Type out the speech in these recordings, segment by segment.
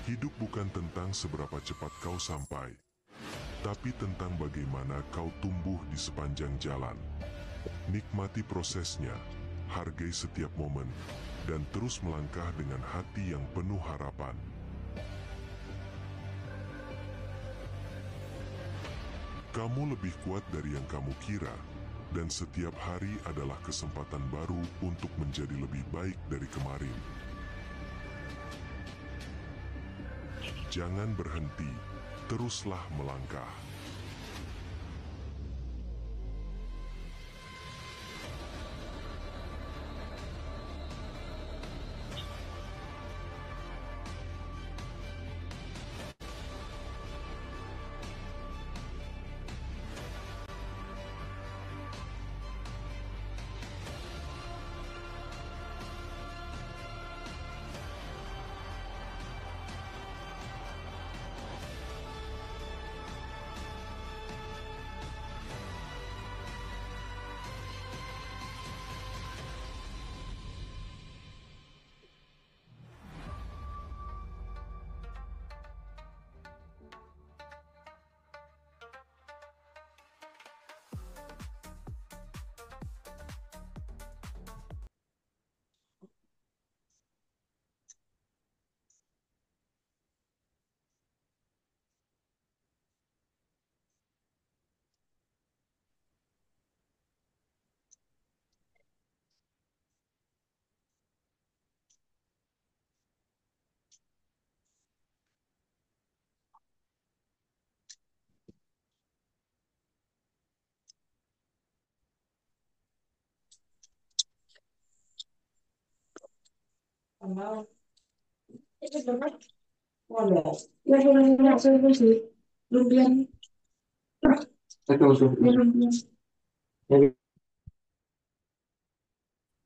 Hidup bukan tentang seberapa cepat kau sampai, tapi tentang bagaimana kau tumbuh di sepanjang jalan. Nikmati prosesnya, hargai setiap momen, dan terus melangkah dengan hati yang penuh harapan. Kamu lebih kuat dari yang kamu kira, dan setiap hari adalah kesempatan baru untuk menjadi lebih baik dari kemarin. Jangan berhenti, teruslah melangkah.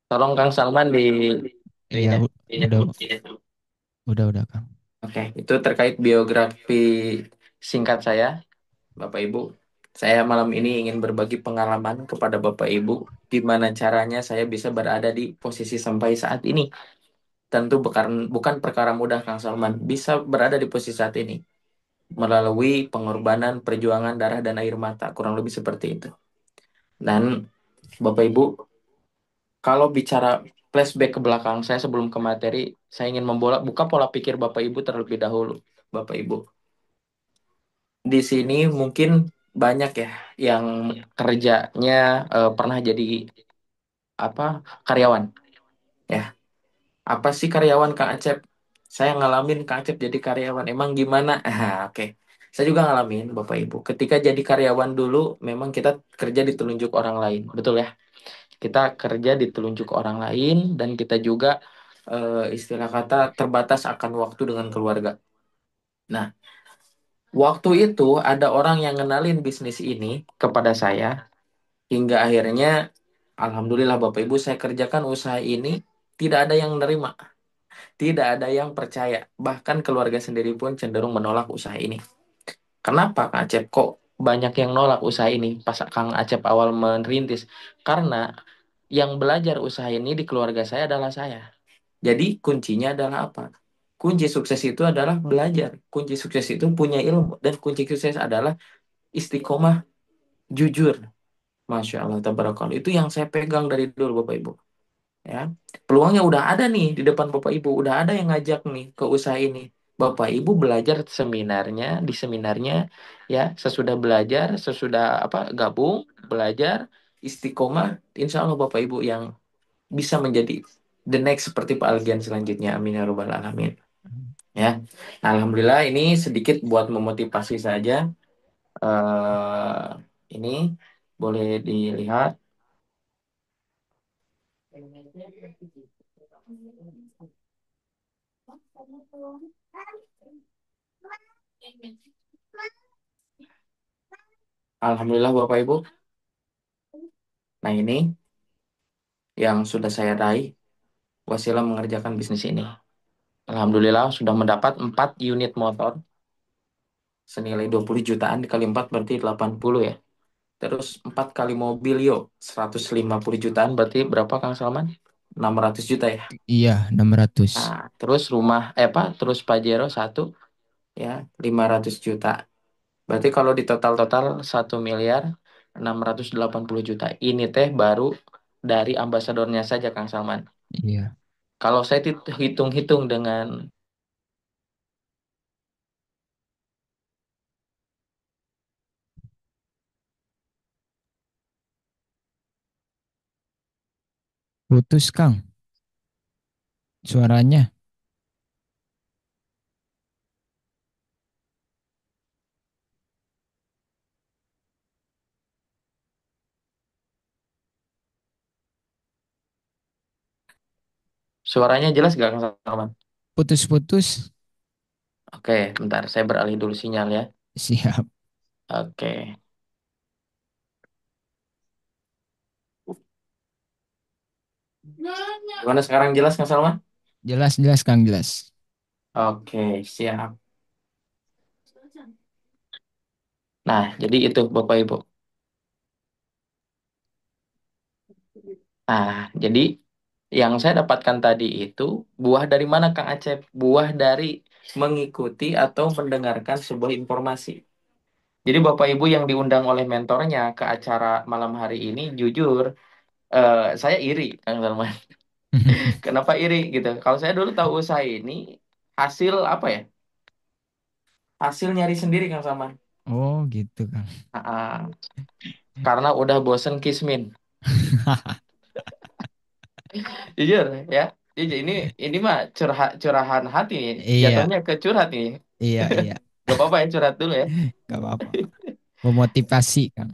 Tolong Kang Salman di Iya, ininya. udah, udah, Kang. Oke, itu terkait biografi singkat saya, Bapak Ibu. Saya malam ini ingin berbagi pengalaman kepada Bapak Ibu, gimana caranya saya bisa berada di posisi sampai saat ini. Tentu bukan perkara mudah, Kang Salman, bisa berada di posisi saat ini melalui pengorbanan, perjuangan darah dan air mata, kurang lebih seperti itu. Dan Bapak Ibu, kalau bicara flashback ke belakang, saya sebelum ke materi, saya ingin buka pola pikir Bapak Ibu terlebih dahulu. Bapak Ibu, di sini mungkin banyak ya yang kerjanya pernah jadi apa karyawan. Ya, apa sih karyawan Kang Acep? Saya ngalamin Kang Acep jadi karyawan. Emang gimana? Oke. Saya juga ngalamin Bapak Ibu. Ketika jadi karyawan dulu, memang kita kerja ditelunjuk orang lain, betul ya? Kita kerja ditelunjuk orang lain dan kita juga istilah kata terbatas akan waktu dengan keluarga. Nah, waktu itu ada orang yang ngenalin bisnis ini kepada saya hingga akhirnya alhamdulillah Bapak Ibu saya kerjakan usaha ini tidak ada yang nerima, tidak ada yang percaya. Bahkan keluarga sendiri pun cenderung menolak usaha ini. Kenapa Kang Acep kok banyak yang nolak usaha ini pas Kang Acep awal merintis? Karena yang belajar usaha ini di keluarga saya adalah saya. Jadi kuncinya adalah apa? Kunci sukses itu adalah belajar. Kunci sukses itu punya ilmu. Dan kunci sukses adalah istiqomah, jujur. Masya Allah, tabarakallah. Itu yang saya pegang dari dulu Bapak Ibu. Ya, peluangnya udah ada nih di depan Bapak Ibu. Udah ada yang ngajak nih ke usaha ini. Bapak Ibu belajar di seminarnya, ya sesudah belajar, sesudah apa gabung, belajar, istiqomah, insya Allah Bapak Ibu yang bisa menjadi the next seperti Pak Algian selanjutnya. Amin ya Rabbal Alamin. Ya, Alhamdulillah ini sedikit buat memotivasi saja. Ini boleh dilihat. Alhamdulillah Bapak Ibu. Nah ini yang sudah saya raih wasilah mengerjakan bisnis ini. Alhamdulillah sudah mendapat 4 unit motor senilai 20 jutaan dikali 4 berarti 80 ya. Terus 4 kali mobil yo 150 jutaan berarti berapa Kang Salman? 600 juta ya. Iya, 600. Nah, terus rumah, apa, terus Pajero satu, ya, 500 juta. Berarti kalau di total-total 1.680.000.000. Ini teh baru dari ambasadornya saja, Kang Salman. Iya. Kalau saya hitung-hitung dengan Putus, Kang. Suaranya. suaranya jelas gak, Kang Salman? Putus-putus. Oke, bentar, saya beralih dulu sinyal ya. Siap. Oke. Gimana sekarang, jelas, Kang Salman? Jelas-jelas, Kang, jelas. Oke, siap. Nah, jadi itu Bapak Ibu. Nah, jadi yang saya dapatkan tadi itu buah dari mana, Kang Acep? Buah dari mengikuti atau mendengarkan sebuah informasi. Jadi Bapak Ibu yang diundang oleh mentornya ke acara malam hari ini, jujur, saya iri, Kang Salman. Kenapa iri gitu? Kalau saya dulu tahu usaha ini, hasil apa ya? Hasil nyari sendiri, Kang Salman. Oh, gitu, Kang. Ah, karena udah bosen kismin. Jujur ya. Ini mah curahan hati nih. Iya, Jatuhnya ke curhat nih. iya, iya. Gak apa-apa ya, curhat dulu ya. Gak apa-apa. Memotivasi, Kang.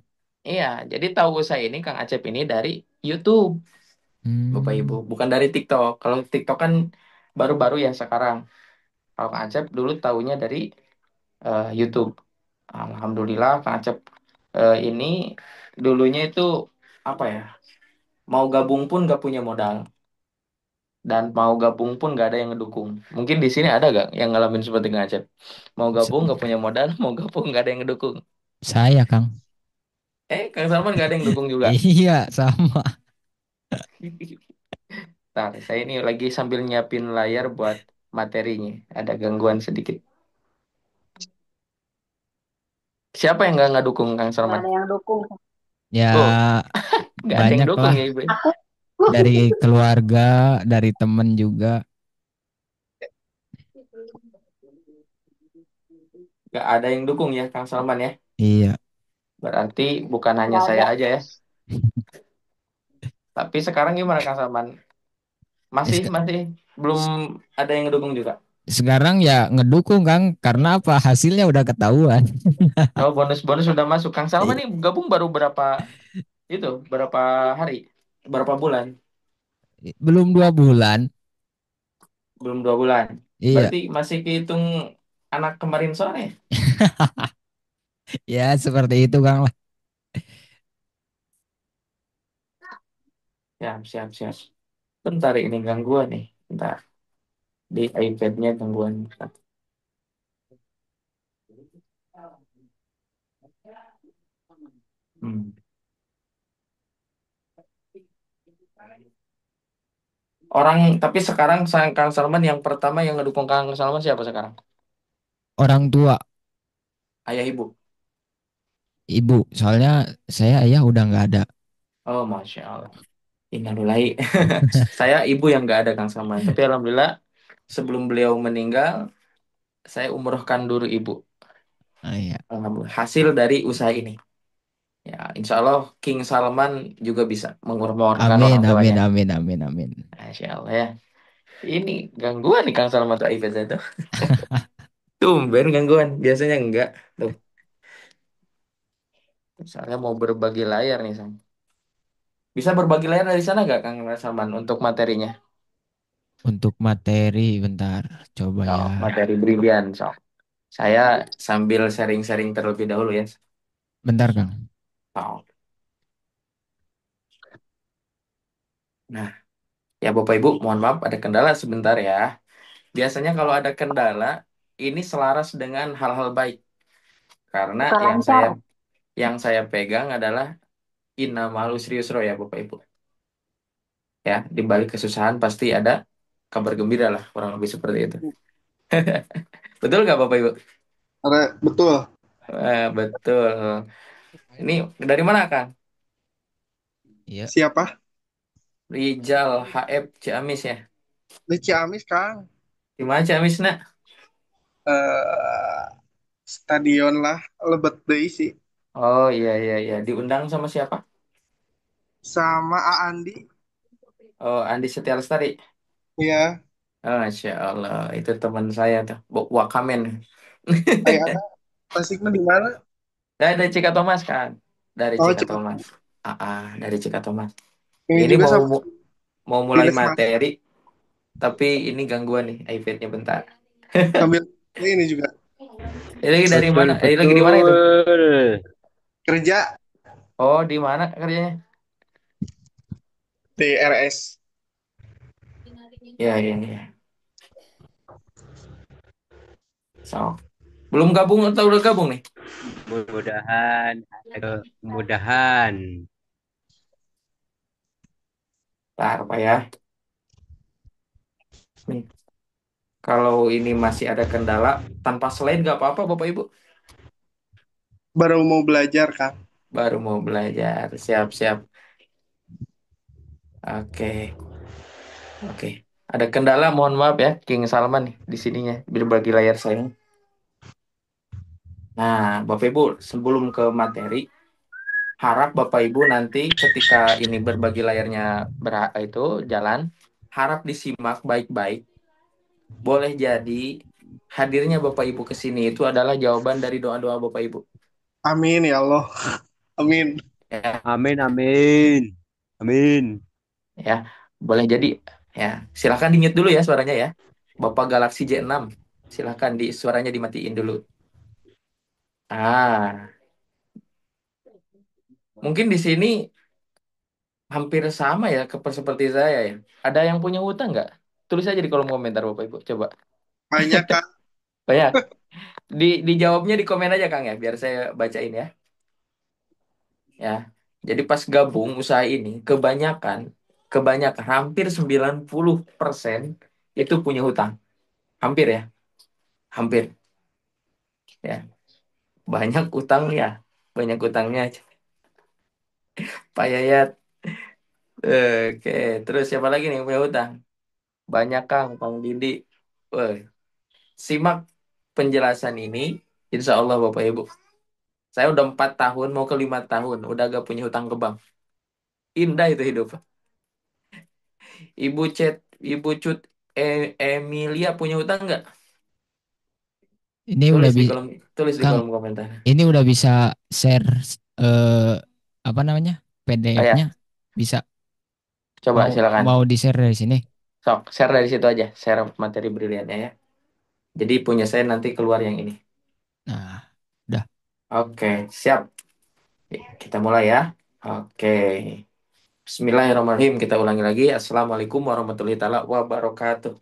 Iya, jadi tahu usaha ini Kang Acep ini dari YouTube, Bapak Ibu, Hmm. bukan dari TikTok. Kalau TikTok kan baru-baru ya sekarang. Kalau Kang Acep dulu tahunya dari YouTube. Alhamdulillah Kang Acep ini dulunya itu apa ya? Mau gabung pun gak punya modal, dan mau gabung pun gak ada yang ngedukung. Mungkin di sini ada gak yang ngalamin seperti Kang Acep? Mau S- gabung gak punya modal, mau gabung gak ada yang ngedukung. Saya, Kang. Kang Salman gak ada yang dukung juga. Iya, sama. Nah, saya ini lagi sambil nyiapin layar buat materinya. Ada gangguan sedikit. Siapa yang nggak dukung Kang Nggak Salman? ada yang dukung. Oh, Ya, nggak ada yang banyak dukung lah. ya Ibu. Aku Dari keluarga, dari temen juga. Nggak ada yang dukung ya Kang Salman ya. Iya. Berarti bukan hanya nggak saya ada. aja ya. Tapi sekarang gimana Kang Salman? Masih, Sek- masih belum ada yang ngedukung juga. Sekarang ya ngedukung, Kang. Karena apa? Hasilnya udah ketahuan. Oh, bonus-bonus sudah masuk. Kang Salman I- nih gabung baru berapa hari? Berapa bulan? Belum 2 bulan. Belum 2 bulan. Iya. Berarti masih kehitung anak kemarin sore. Ya, seperti itu, Kang lah. Siap, siap, siap. Bentar ini gangguan nih. Bentar. Di iPad-nya gangguan. Hmm. Orang, tapi sekarang Kang Salman yang pertama yang ngedukung Kang Salman siapa sekarang? Orang tua, Ayah ibu. ibu. Soalnya saya ayah udah nggak ada. Oh, Masya Allah. Innalillahi. Saya ibu yang nggak ada Kang Salman. Tapi Alhamdulillah sebelum beliau meninggal, saya umrohkan dulu ibu. Ah, iya. Alhamdulillah. Hasil dari usaha ini. Ya, insya Allah King Salman juga bisa mengumrohkan orang Amin, tuanya. amin, amin, amin, amin. Masya Allah ya. Ini gangguan nih Kang Salman tuh iPad saya tuh. Tumben gangguan. Biasanya enggak. Tuh, misalnya mau berbagi layar nih, Sang. Bisa berbagi layar dari sana nggak, Kang Salman, untuk materinya? Untuk materi, bentar. Coba Oh, ya. materi brilian, so. Saya sambil sharing-sharing terlebih dahulu ya. Bentar, Kang. Oh. Nah, ya Bapak Ibu, mohon maaf ada kendala sebentar ya. Biasanya kalau ada kendala, ini selaras dengan hal-hal baik. Karena Suka yang lancar. saya pegang adalah innamal usri yusra ya Bapak Ibu. Ya, di balik kesusahan pasti ada kabar gembira lah, kurang lebih seperti itu. Betul nggak Bapak Ibu? Betul. Betul. Ini dari mana Kang? Iya. Siapa? Rijal HF Ciamis ya. Di Ciamis, Kang. Di mana Ciamis nak? Eh Stadion lah, lebet deui sih. Oh iya iya iya. Diundang sama siapa? Sama Andi. Oh Andi Setia Lestari. Ya, Oh, Masya Allah, itu teman saya tuh, Wakamen. ayah Tasiknya di mana? Dari Cika Thomas kan, dari Oh, Cika Cika. Thomas. Dari Cika Thomas. Ini Ini juga mau sama mau mulai Ines Mas. materi, tapi ini gangguan nih, iPad-nya bentar. Sambil ini juga Ini lagi dari Betul, mana? Lagi di mana itu? betul. kerja Oh, di mana kerjanya? di RS. Ya, ini ya. So, belum gabung atau udah gabung nih? Mudah-mudahan ada kemudahan. Bentar, Pak ya. Nih, kalau ini masih ada kendala, tanpa slide nggak apa-apa, Bapak Ibu. Baru mau belajar, Kang. Baru mau belajar, siap-siap. Oke, oke. Ada kendala, mohon maaf ya, King Salman nih di sininya, berbagi layar saya. Nah, Bapak Ibu, sebelum ke materi, harap Bapak Ibu nanti ketika ini berbagi layarnya itu jalan, harap disimak baik-baik. Boleh jadi hadirnya Bapak Ibu ke sini itu adalah jawaban dari doa-doa Bapak Ibu. Amin ya Allah. Amin. Ya, Amin, amin. Amin. ya. Boleh jadi ya. Silahkan di-mute dulu ya suaranya ya. Bapak Galaxy J6, silahkan di suaranya dimatiin dulu. Ah, mungkin di sini hampir sama ya seperti saya ya. Ada yang punya hutang nggak? Tulis aja di kolom komentar Bapak Ibu. Coba. Banyak, Kang. Banyak. Dijawabnya di komen aja Kang ya, biar saya bacain ya. Ya. Jadi pas gabung usaha ini, kebanyakan hampir 90% itu punya hutang. Hampir ya, hampir ya. Banyak utang ya. Banyak utangnya. Pak Yayat. Oke, terus siapa lagi nih yang punya hutang? Banyak Kang, Bang Didi. Woi, simak penjelasan ini. Insya Allah Bapak Ibu. Saya udah 4 tahun, mau ke 5 tahun. Udah gak punya hutang ke bank. Indah itu hidup. Ibu Cet, Ibu Cut, Emilia punya hutang nggak? Ini udah Tulis di bi kolom, tulis di Kang, kolom komentar. ini udah bisa share eh apa namanya? Oh PDF-nya ya, bisa coba mau silakan. mau di-share dari sini. Sok, share dari situ aja. Share materi briliannya ya. Jadi punya saya nanti keluar yang ini. Nah, udah Oke, siap. Kita mulai ya. Oke. Bismillahirrahmanirrahim. Kita ulangi lagi. Assalamualaikum warahmatullahi taala wabarakatuh.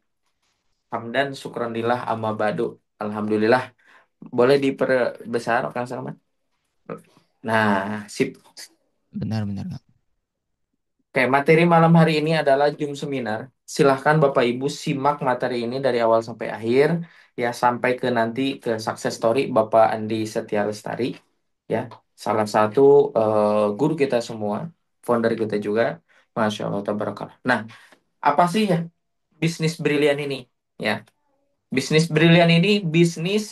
Hamdan syukronillah amma badu. Alhamdulillah. Boleh diperbesar, Kang Salman? Nah, sip. benar-benar Kang. Oke, materi malam hari ini adalah Zoom seminar. Silahkan Bapak Ibu simak materi ini dari awal sampai akhir, ya sampai ke nanti ke success story Bapak Andi Setia Lestari, ya salah satu guru kita semua, founder kita juga, Masya Allah, tabarakallah. Nah, apa sih ya bisnis brilian ini? Ya, bisnis brilian ini bisnis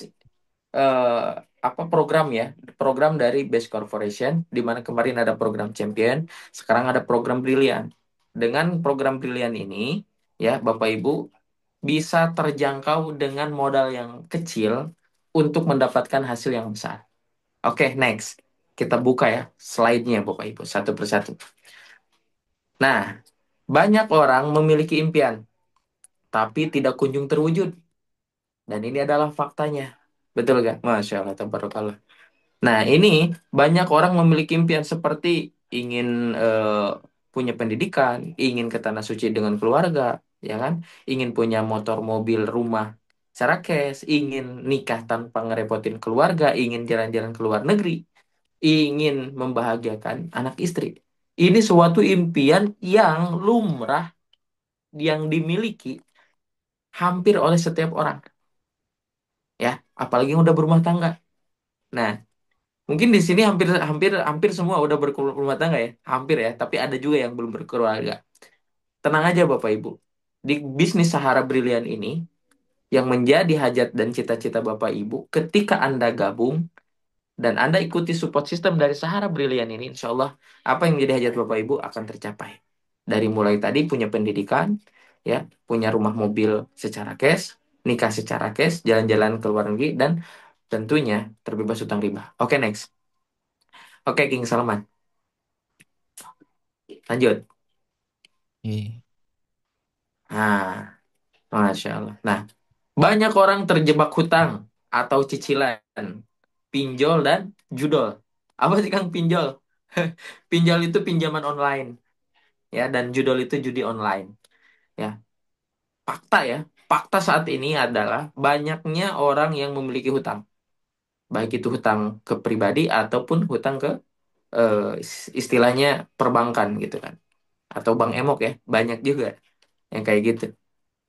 eh, apa program ya, program dari Best Corporation, di mana kemarin ada program Champion, sekarang ada program Brilian. Dengan program Brilian ini ya Bapak Ibu bisa terjangkau dengan modal yang kecil untuk mendapatkan hasil yang besar. Oke, next. Kita buka ya slide-nya Bapak Ibu satu persatu. Nah, banyak orang memiliki impian tapi tidak kunjung terwujud, dan ini adalah faktanya. Betul gak? Masya Allah, tabarakallah. Nah, ini banyak orang memiliki impian seperti ingin punya pendidikan, ingin ke tanah suci dengan keluarga, ya kan? Ingin punya motor, mobil, rumah secara cash, ingin nikah tanpa ngerepotin keluarga, ingin jalan-jalan ke luar negeri, ingin membahagiakan anak istri. Ini suatu impian yang lumrah, yang dimiliki hampir oleh setiap orang, ya, apalagi yang udah berumah tangga. Nah, mungkin di sini hampir hampir hampir semua udah berumah tangga ya, hampir ya, tapi ada juga yang belum berkeluarga. Tenang aja Bapak Ibu. Di bisnis Sahara Brilian ini, yang menjadi hajat dan cita-cita Bapak Ibu ketika Anda gabung dan Anda ikuti support system dari Sahara Brilian ini, insya Allah apa yang menjadi hajat Bapak Ibu akan tercapai. Dari mulai tadi punya pendidikan, ya, punya rumah mobil secara cash, nikah secara cash, jalan-jalan ke luar negeri, dan tentunya terbebas hutang riba. Oke, next. Oke, King Salman. Lanjut. Iya. Nah, Masya Allah. Nah, banyak orang terjebak hutang atau cicilan, pinjol, dan judol. Apa sih Kang pinjol? Pinjol itu pinjaman online, ya, dan judol itu judi online. Ya, fakta ya. Fakta saat ini adalah banyaknya orang yang memiliki hutang, baik itu hutang ke pribadi ataupun hutang ke istilahnya perbankan gitu kan, atau bank emok ya, banyak juga yang kayak gitu.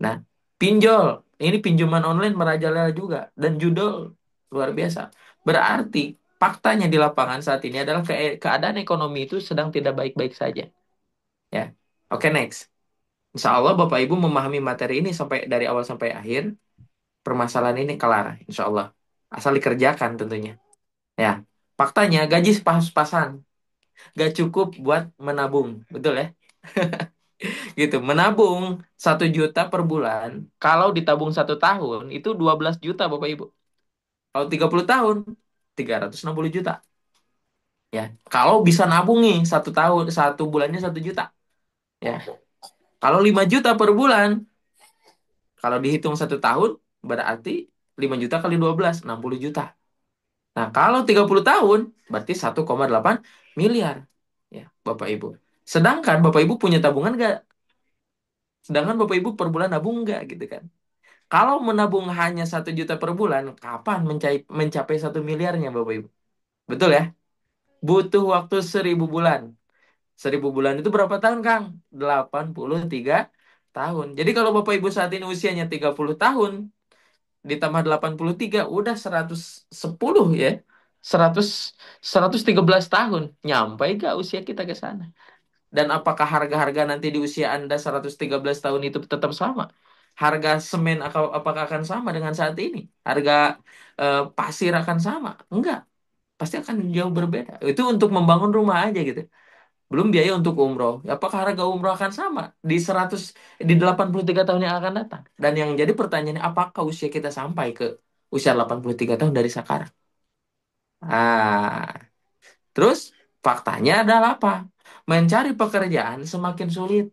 Nah, pinjol ini pinjaman online merajalela juga, dan judol luar biasa. Berarti faktanya di lapangan saat ini adalah keadaan ekonomi itu sedang tidak baik-baik saja. Ya, oke, next. Insya Allah Bapak Ibu memahami materi ini sampai dari awal sampai akhir, permasalahan ini kelar, insya Allah. Asal dikerjakan tentunya. Ya, faktanya gaji pas-pasan, gak cukup buat menabung, betul ya? Gitu, menabung 1 juta per bulan, kalau ditabung 1 tahun itu 12 juta Bapak Ibu. Kalau 30 tahun, 360 juta. Ya, kalau bisa nabung nih 1 tahun, 1 bulannya 1 juta. Ya, kalau 5 juta per bulan, kalau dihitung 1 tahun, berarti 5 juta kali 12, 60 juta. Nah, kalau 30 tahun, berarti 1,8 miliar. Ya, Bapak Ibu. Sedangkan Bapak Ibu punya tabungan nggak? Sedangkan Bapak Ibu per bulan nabung nggak gitu kan? Kalau menabung hanya 1 juta per bulan, kapan mencapai 1 miliarnya Bapak Ibu? Betul ya? Butuh waktu 1.000 bulan. 1.000 bulan itu berapa tahun, Kang? 83 tahun. Jadi kalau Bapak Ibu saat ini usianya 30 tahun, ditambah 83 udah 110 ya. 100, 113 tahun. Nyampe gak usia kita ke sana? Dan apakah harga-harga nanti di usia Anda 113 tahun itu tetap sama? Harga semen apakah akan sama dengan saat ini? Harga pasir akan sama? Enggak. Pasti akan jauh berbeda. Itu untuk membangun rumah aja gitu. Belum biaya untuk umroh. Apakah harga umroh akan sama di 83 tahun yang akan datang? Dan yang jadi pertanyaannya, apakah usia kita sampai ke usia 83 tahun dari sekarang? Ah, terus faktanya adalah apa? Mencari pekerjaan semakin sulit.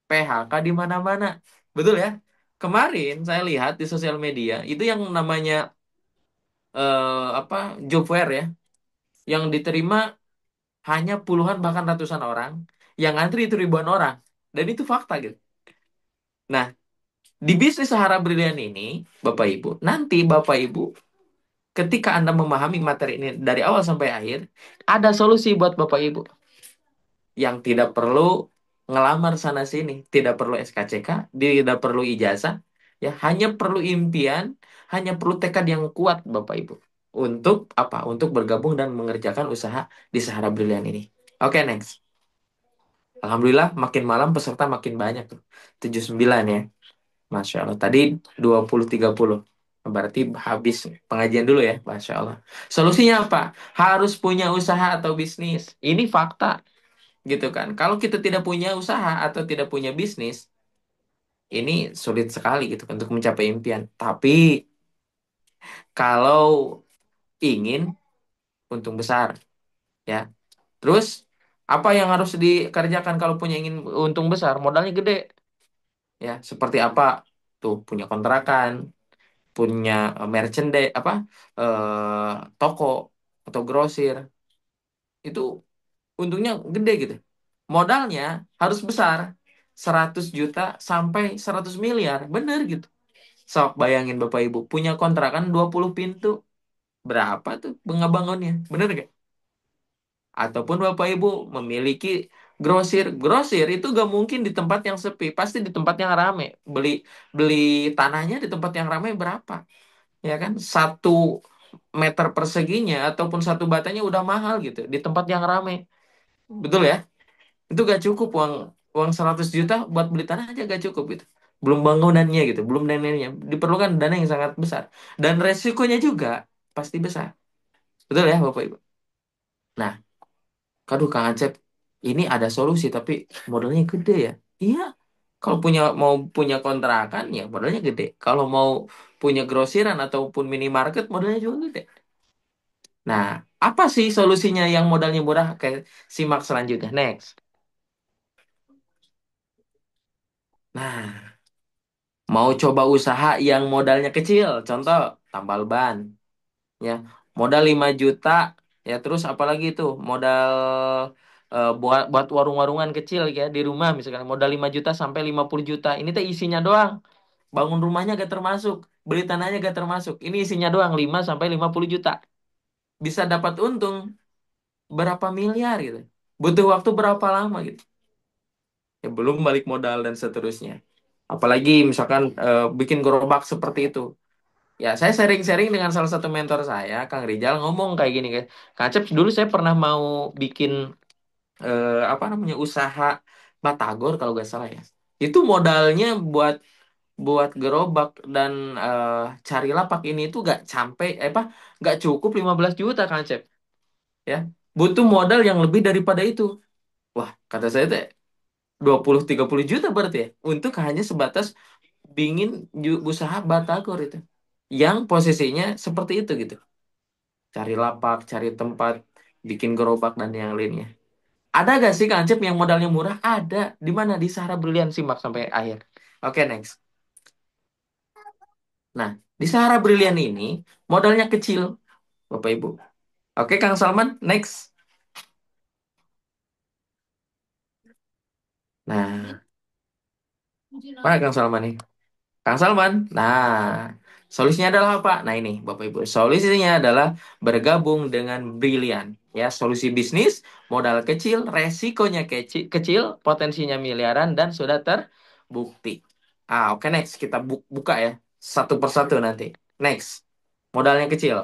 PHK di mana-mana. Betul ya? Kemarin saya lihat di sosial media itu yang namanya apa, job fair ya, yang diterima hanya puluhan bahkan ratusan orang, yang antri itu ribuan orang. Dan itu fakta gitu. Nah, di bisnis Sahara Brilian ini, Bapak Ibu, nanti Bapak Ibu ketika Anda memahami materi ini dari awal sampai akhir, ada solusi buat Bapak Ibu yang tidak perlu ngelamar sana sini, tidak perlu SKCK, tidak perlu ijazah, ya, hanya perlu impian, hanya perlu tekad yang kuat Bapak Ibu. Untuk apa? Untuk bergabung dan mengerjakan usaha di Sahara Brilian ini. Oke, next. Alhamdulillah makin malam peserta makin banyak tuh. 79 ya. Masya Allah. Tadi 20-30. Berarti habis pengajian dulu ya. Masya Allah. Solusinya apa? Harus punya usaha atau bisnis. Ini fakta gitu kan. Kalau kita tidak punya usaha atau tidak punya bisnis, ini sulit sekali gitu kan untuk mencapai impian. Tapi kalau ingin untung besar, ya. Terus apa yang harus dikerjakan kalau ingin untung besar? Modalnya gede, ya. Seperti apa? Tuh punya kontrakan, punya merchandise apa, toko atau grosir, itu untungnya gede gitu. Modalnya harus besar, 100 juta sampai 100 miliar, bener gitu. Sok bayangin Bapak Ibu punya kontrakan 20 pintu, berapa tuh ngebangunnya, bener gak? Ataupun Bapak Ibu memiliki Grosir itu gak mungkin di tempat yang sepi, pasti di tempat yang rame. Beli beli tanahnya di tempat yang ramai berapa? Ya kan? 1 meter perseginya ataupun satu batanya udah mahal gitu di tempat yang ramai. Betul ya? Itu gak cukup uang uang 100 juta buat beli tanah aja gak cukup gitu. Belum bangunannya gitu, belum dananya. Diperlukan dana yang sangat besar. Dan resikonya juga pasti besar. Betul ya Bapak Ibu? Nah, aduh Kang Acep, ini ada solusi tapi modalnya gede ya. Iya, kalau mau punya kontrakan ya modalnya gede. Kalau mau punya grosiran ataupun minimarket modalnya juga gede. Nah, apa sih solusinya yang modalnya murah? Kayak simak selanjutnya. Next. Nah, mau coba usaha yang modalnya kecil, contoh tambal ban, ya. Modal 5 juta, ya terus apalagi itu, modal buat buat warung-warungan kecil ya di rumah misalkan modal 5 juta sampai 50 juta. Ini teh isinya doang. Bangun rumahnya gak termasuk, beli tanahnya gak termasuk. Ini isinya doang 5 sampai 50 juta. Bisa dapat untung berapa miliar gitu. Butuh waktu berapa lama gitu. Ya belum balik modal dan seterusnya. Apalagi misalkan bikin gerobak seperti itu. Ya, saya sharing-sharing dengan salah satu mentor saya, Kang Rizal, ngomong kayak gini, guys. Kang Acep, dulu saya pernah mau bikin apa namanya usaha batagor kalau nggak salah ya. Itu modalnya buat buat gerobak dan eh, cari lapak ini itu nggak sampai apa nggak cukup 15 juta Kang Acep, ya. Butuh modal yang lebih daripada itu. Wah, kata saya teh 20-30 juta berarti ya. Untuk hanya sebatas bingin usaha batagor itu. Yang posisinya seperti itu gitu. Cari lapak, cari tempat, bikin gerobak dan yang lainnya. Ada gak sih Kang Acep yang modalnya murah? Ada. Di mana? Di Sahara Brilian, simak sampai akhir. Oke, next. Nah, di Sahara Brilian ini modalnya kecil, Bapak Ibu. Oke, Kang Salman, next. Nah, mana Kang Salman nih? Kang Salman. Nah, solusinya adalah apa? Nah, ini Bapak Ibu. Solusinya adalah bergabung dengan Brilian. Ya, solusi bisnis, modal kecil, resikonya kecil, potensinya miliaran dan sudah terbukti. Oke, next kita buka ya satu persatu nanti. Next. Modalnya kecil.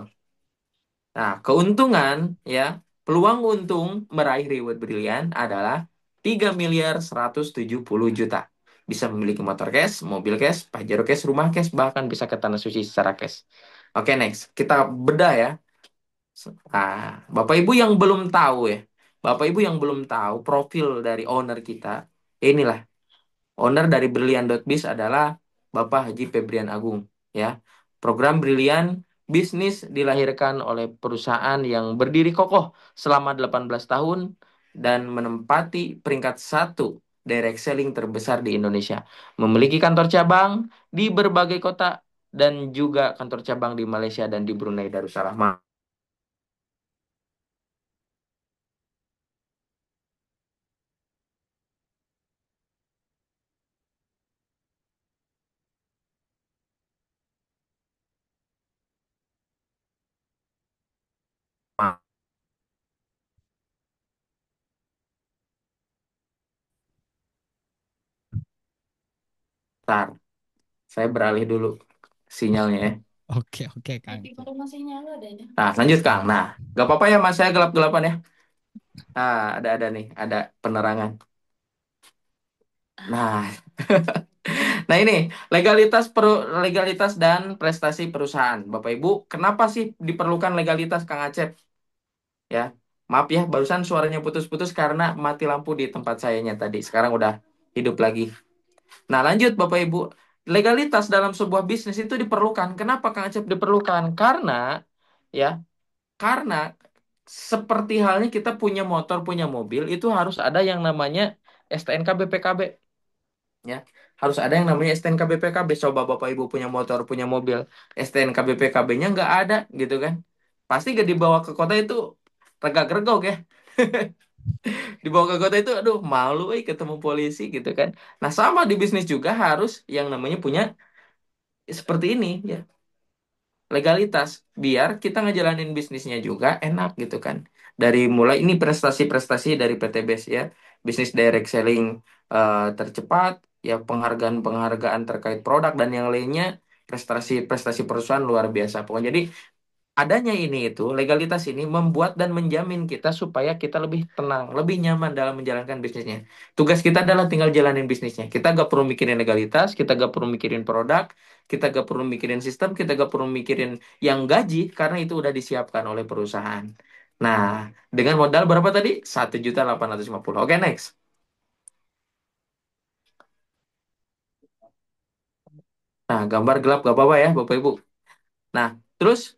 Nah, keuntungan ya, peluang untung meraih reward brilian adalah 3 miliar 170 juta. Bisa memiliki motor cash, mobil cash, Pajero cash, rumah cash, bahkan bisa ke tanah suci secara cash. Oke, next. Kita bedah ya. Nah, Bapak Ibu yang belum tahu ya. Bapak Ibu yang belum tahu profil dari owner kita. Inilah owner dari Brilian.biz adalah Bapak Haji Febrian Agung, ya. Program Brilian bisnis dilahirkan oleh perusahaan yang berdiri kokoh selama 18 tahun dan menempati peringkat 1 direct selling terbesar di Indonesia. Memiliki kantor cabang di berbagai kota dan juga kantor cabang di Malaysia dan di Brunei Darussalam. Bentar, saya beralih dulu sinyalnya ya. Oke, oke, Kang. Nah, lanjut Kang. Nah, gak apa-apa ya Mas, saya gelap-gelapan ya. Ada nih, ada penerangan. Nah, nah ini legalitas dan prestasi perusahaan. Bapak Ibu, kenapa sih diperlukan legalitas Kang Acep? Ya, maaf ya, barusan suaranya putus-putus karena mati lampu di tempat sayanya tadi. Sekarang udah hidup lagi. Nah, lanjut Bapak Ibu. Legalitas dalam sebuah bisnis itu diperlukan. Kenapa Kang Acep diperlukan? Ya, karena seperti halnya kita punya motor, punya mobil, itu harus ada yang namanya STNK BPKB. Ya, harus ada yang namanya STNK BPKB. Coba Bapak Ibu punya motor, punya mobil, STNK BPKB-nya nggak ada gitu kan. Pasti gak dibawa ke kota itu regak-regok ya. Dibawa ke kota itu, aduh malu ketemu polisi gitu kan. Nah sama di bisnis juga harus yang namanya punya seperti ini ya. Legalitas biar kita ngejalanin bisnisnya juga enak gitu kan. Dari mulai ini prestasi-prestasi dari PT BES ya. bisnis direct selling tercepat, ya penghargaan-penghargaan terkait produk dan yang lainnya, prestasi-prestasi perusahaan luar biasa. Pokoknya jadi adanya ini itu legalitas ini membuat dan menjamin kita supaya kita lebih tenang, lebih nyaman dalam menjalankan bisnisnya. Tugas kita adalah tinggal jalanin bisnisnya. Kita gak perlu mikirin legalitas, kita gak perlu mikirin produk, kita gak perlu mikirin sistem, kita gak perlu mikirin yang gaji karena itu udah disiapkan oleh perusahaan. Nah, dengan modal berapa tadi? 1.850.000. Oke, next. Nah, gambar gelap gak apa-apa ya, Bapak Ibu. Nah, terus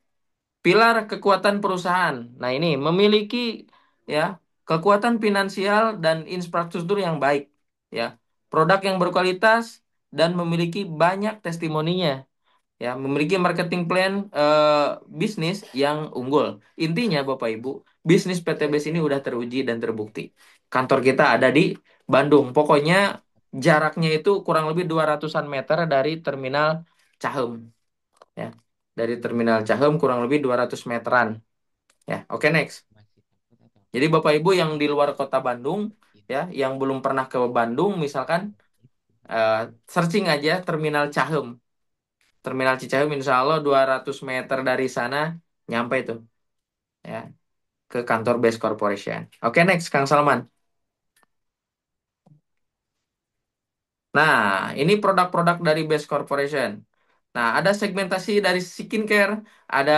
pilar kekuatan perusahaan. Nah, ini memiliki ya kekuatan finansial dan infrastruktur yang baik, ya. Produk yang berkualitas dan memiliki banyak testimoninya, ya. Memiliki marketing plan bisnis yang unggul. Intinya Bapak Ibu, bisnis PTBS ini udah teruji dan terbukti. Kantor kita ada di Bandung. Pokoknya jaraknya itu kurang lebih 200-an meter dari terminal Cahem, ya. Dari terminal Cahem kurang lebih 200 meteran. Ya, oke, next. Jadi Bapak Ibu yang di luar kota Bandung, ya, yang belum pernah ke Bandung, misalkan eh, searching aja Terminal Cahem. Terminal Cicahem, insya Allah 200 meter dari sana nyampe itu, ya, ke kantor Base Corporation. Oke, next, Kang Salman. Nah, ini produk-produk dari Base Corporation. Nah, ada segmentasi dari skincare, ada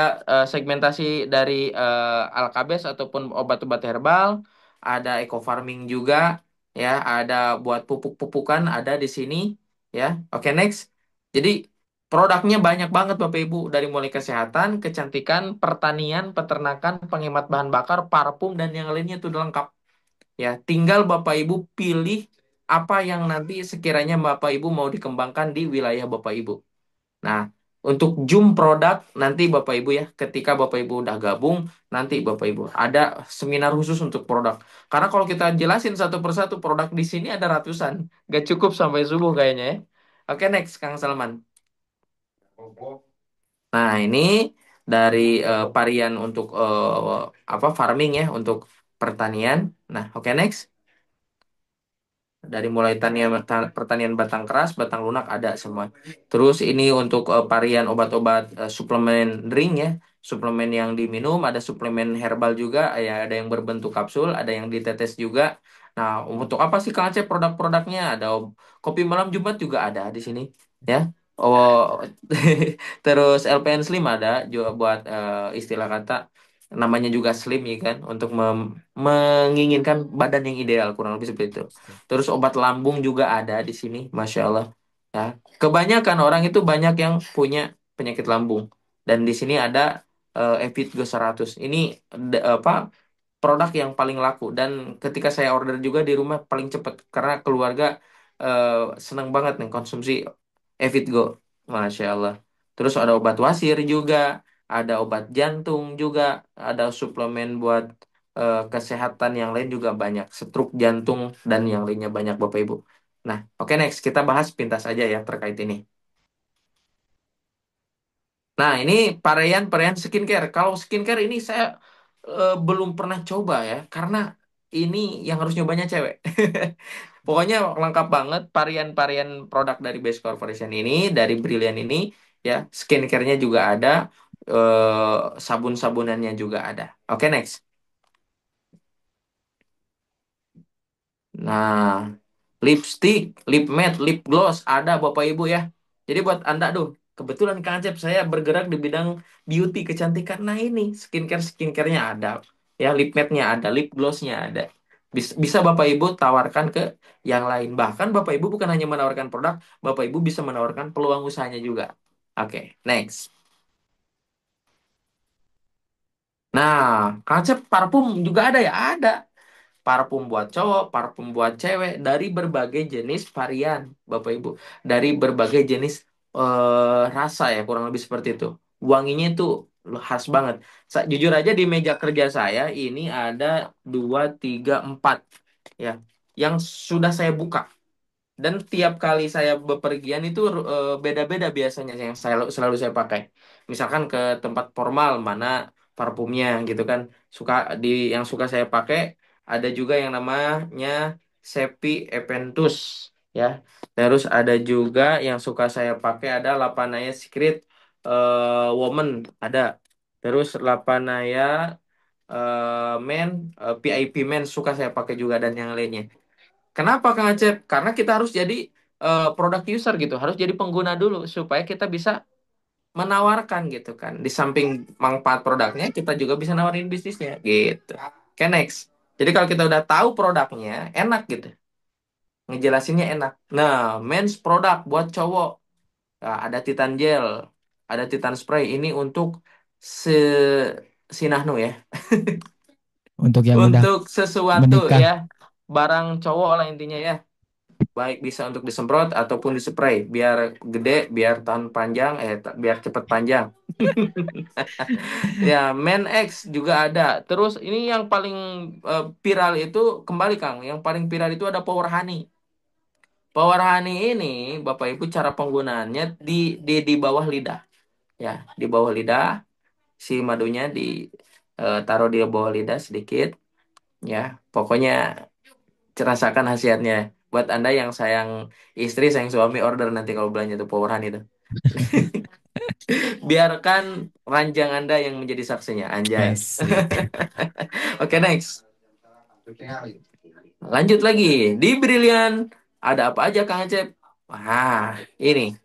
segmentasi dari Alkabes ataupun obat-obat herbal, ada eco farming juga, ya, ada buat pupuk-pupukan ada di sini, ya. Oke, next. Jadi produknya banyak banget Bapak Ibu, dari mulai kesehatan, kecantikan, pertanian, peternakan, penghemat bahan bakar, parfum dan yang lainnya itu udah lengkap. Ya, tinggal Bapak Ibu pilih apa yang nanti sekiranya Bapak Ibu mau dikembangkan di wilayah Bapak Ibu. Nah, untuk Zoom produk nanti Bapak Ibu ya, ketika Bapak Ibu udah gabung, nanti Bapak Ibu ada seminar khusus untuk produk. Karena kalau kita jelasin satu persatu produk di sini ada ratusan, gak cukup sampai subuh kayaknya ya. Oke, next, Kang Salman. Nah, ini dari varian untuk apa farming ya, untuk pertanian. Nah, oke, next. Dari mulai pertanian batang keras, batang lunak ada semua. Terus ini untuk varian obat-obat suplemen drink ya, suplemen yang diminum, ada suplemen herbal juga, ya ada yang berbentuk kapsul, ada yang ditetes juga. Nah, untuk apa sih Kang Acep produk-produknya? Ada kopi malam Jumat juga ada di sini, ya. Oh, terus LPN Slim ada juga buat istilah kata namanya juga slim ya kan, untuk menginginkan badan yang ideal kurang lebih seperti itu. Terus obat lambung juga ada di sini, Masya Allah. Ya, kebanyakan orang itu banyak yang punya penyakit lambung. Dan di sini ada Evitgo 100. Ini apa produk yang paling laku. Dan ketika saya order juga di rumah paling cepat. Karena keluarga eh, senang banget nih konsumsi Evitgo. Masya Allah. Terus ada obat wasir juga. Ada obat jantung juga. Ada suplemen buat kesehatan yang lain juga banyak, stroke jantung dan yang lainnya banyak Bapak Ibu. Nah, oke, next kita bahas pintas aja ya terkait ini. Nah, ini parean skincare. Kalau skincare ini saya belum pernah coba ya, karena ini yang harus nyobanya cewek. Pokoknya lengkap banget varian-varian produk dari Base Corporation ini, dari Brilliant ini, ya, skincare-nya juga ada, sabun-sabunannya juga ada. Oke, next. Nah, lipstick, lip matte, lip gloss ada Bapak Ibu ya. Jadi buat Anda tuh, kebetulan Kang Acep saya bergerak di bidang beauty kecantikan. Nah ini skincare-nya ada. Ya, lip matte-nya ada, lip gloss-nya ada. Bisa Bapak Ibu tawarkan ke yang lain. Bahkan Bapak Ibu bukan hanya menawarkan produk, Bapak Ibu bisa menawarkan peluang usahanya juga. Oke, next. Nah, Kang Acep parfum juga ada ya? Ada. Parfum buat cowok, parfum buat cewek dari berbagai jenis varian, Bapak Ibu. Dari berbagai jenis rasa ya, kurang lebih seperti itu. Wanginya itu khas banget. Jujur aja di meja kerja saya ini ada 2, 3, 4 ya, yang sudah saya buka. Dan tiap kali saya bepergian itu beda-beda biasanya yang selalu saya pakai. Misalkan ke tempat formal mana parfumnya gitu kan. Suka di yang suka saya pakai ada juga yang namanya Sepi Eventus ya. Terus ada juga yang suka saya pakai ada Lapanaya Secret Woman ada. Terus Lapanaya Men PIP Men suka saya pakai juga dan yang lainnya. Kenapa Kang Acep? Karena kita harus jadi product user gitu, harus jadi pengguna dulu supaya kita bisa menawarkan gitu kan. Di samping manfaat produknya, kita juga bisa nawarin bisnisnya gitu. Oke, next. Jadi kalau kita udah tahu produknya, enak gitu. Ngejelasinnya enak. Nah, men's produk buat cowok. Nah, ada Titan Gel, ada Titan Spray. Ini untuk se sinahnu ya. Untuk yang udah Untuk sesuatu menikah. ya. Barang cowok lah intinya ya. Baik bisa untuk disemprot ataupun dispray biar gede, biar tahan panjang, biar cepet panjang. Ya, Men X juga ada. Terus ini yang paling viral itu kembali Kang, yang paling viral itu ada Power Honey. Power Honey ini Bapak Ibu cara penggunaannya di bawah lidah ya, di bawah lidah si madunya taruh di bawah lidah sedikit ya. Pokoknya rasakan khasiatnya. Buat Anda yang sayang istri, sayang suami order nanti kalau belanja tuh Power Honey itu. Biarkan ranjang Anda yang menjadi saksinya, anjay. Asik. Oke, next. Lanjut lagi. Di Brilian, ada apa aja Kang Acep? Wah, ini.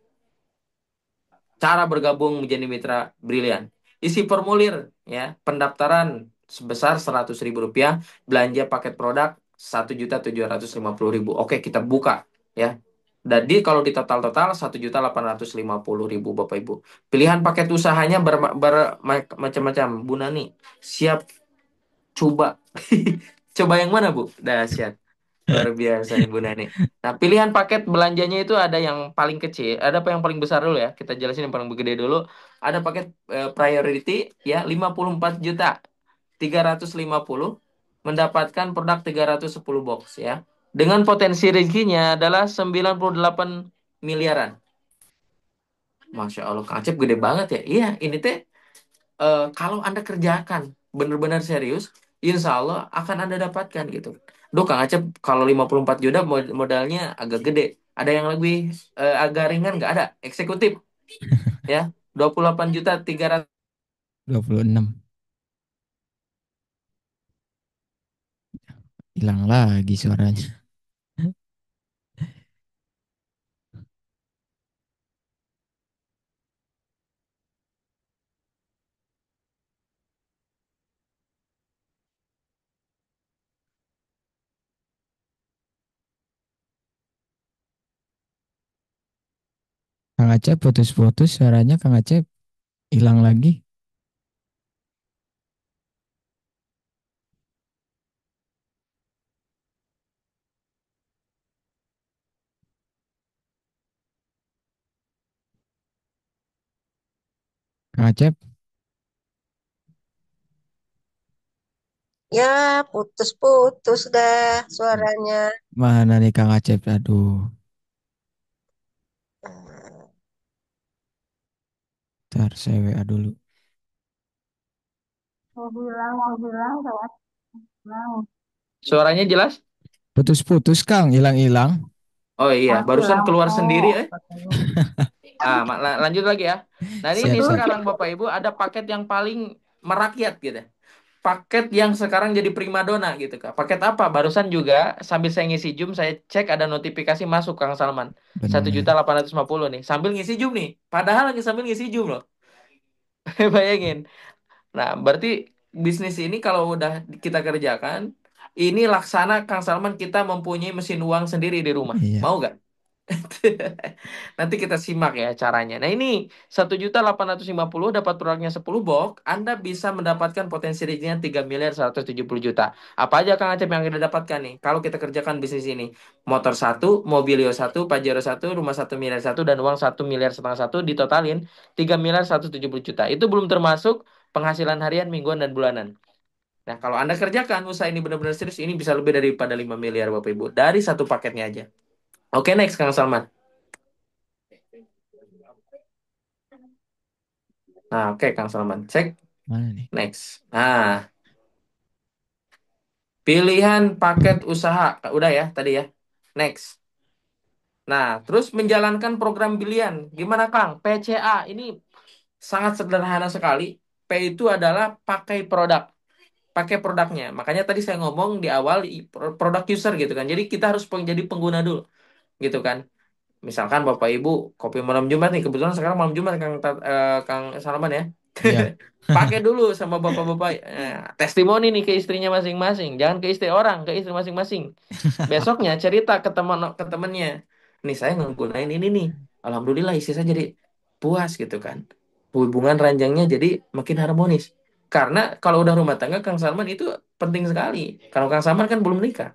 Cara bergabung menjadi mitra Brilian. Isi formulir, ya. Pendaftaran sebesar Rp100.000. Belanja paket produk Rp1.750.000. Oke, kita buka, ya. Jadi kalau di total-total Rp1.850.000 Bapak Ibu. Pilihan paket usahanya bermacam-macam. Bu Nani, siap coba. Coba yang mana, Bu? Dahsyat. Luar biasa nih Bu Nani. Nah, pilihan paket belanjanya itu ada yang paling kecil, ada apa yang paling besar dulu ya. Kita jelasin yang paling gede dulu. Ada paket priority ya 54.350 mendapatkan produk 310 box ya. Dengan potensi rezekinya adalah 98 miliaran. Masya Allah, Kang Acep gede banget ya. Iya, ini teh kalau Anda kerjakan benar-benar serius, insya Allah akan Anda dapatkan gitu. Duh, Kang Acep, kalau 54 juta modalnya agak gede. Ada yang lebih agak ringan nggak ada? Eksekutif ya, 28.300. 26. Hilang lagi suaranya. Kang Acep putus-putus suaranya, Kang Acep hilang lagi. Kang Acep, Ya, putus-putus dah suaranya. mana nih Kang Acep? Aduh, ntar saya WA dulu. Mau bilang, lewat bilang. Suaranya jelas? Putus-putus Kang, hilang-hilang. Oh iya, Mati barusan keluar sendiri lampu eh. katanya. Lanjut lagi ya. Nah, ini Siap, siap. sekarang Bapak Ibu ada paket yang paling merakyat gitu. Paket yang sekarang jadi primadona gitu Kak. Paket apa? Barusan juga sambil saya ngisi Zoom saya cek ada notifikasi masuk Kang Salman. Satu Bener. juta 850 nih. Sambil ngisi Zoom nih. Padahal lagi sambil ngisi Zoom loh. Bayangin. Nah, berarti bisnis ini kalau udah kita kerjakan, ini laksana Kang Salman kita mempunyai mesin uang sendiri di rumah. Iya. Mau gak? Nanti kita simak ya caranya. Nah ini 1.850 dapat produknya 10 box, Anda bisa mendapatkan potensi rezekinya 3.170 juta. Apa aja Kang Acep yang kita dapatkan nih? Kalau kita kerjakan bisnis ini, motor satu, mobilio satu, Pajero satu, rumah 1.1 miliar dan uang 1,5 miliar ditotalin 3.170 juta. Itu belum termasuk penghasilan harian, mingguan dan bulanan. Nah kalau Anda kerjakan usaha ini benar-benar serius, ini bisa lebih daripada 5 miliar Bapak Ibu dari satu paketnya aja. Oke, next Kang Salman. Nah, oke Kang Salman. Cek Mana nih? next. Nah, Pilihan paket usaha. Udah ya tadi ya. Next. Nah, terus menjalankan program pilihan. Gimana Kang? PCA ini sangat sederhana sekali. P itu adalah pakai produk. Pakai produknya. Makanya tadi saya ngomong di awal produk user gitu kan. Jadi kita harus jadi pengguna dulu gitu kan. Misalkan Bapak Ibu kopi malam Jumat nih, kebetulan sekarang malam Jumat Kang Salman ya. Iya. Pakai dulu sama bapak-bapak testimoni nih ke istrinya masing-masing. Jangan ke istri orang, ke istri masing-masing. Besoknya cerita ke temennya. Nih saya nggunain ini nih. Alhamdulillah istri saya jadi puas gitu kan. Hubungan ranjangnya jadi makin harmonis. Karena kalau udah rumah tangga Kang Salman itu penting sekali. Kalau Kang Salman kan belum nikah.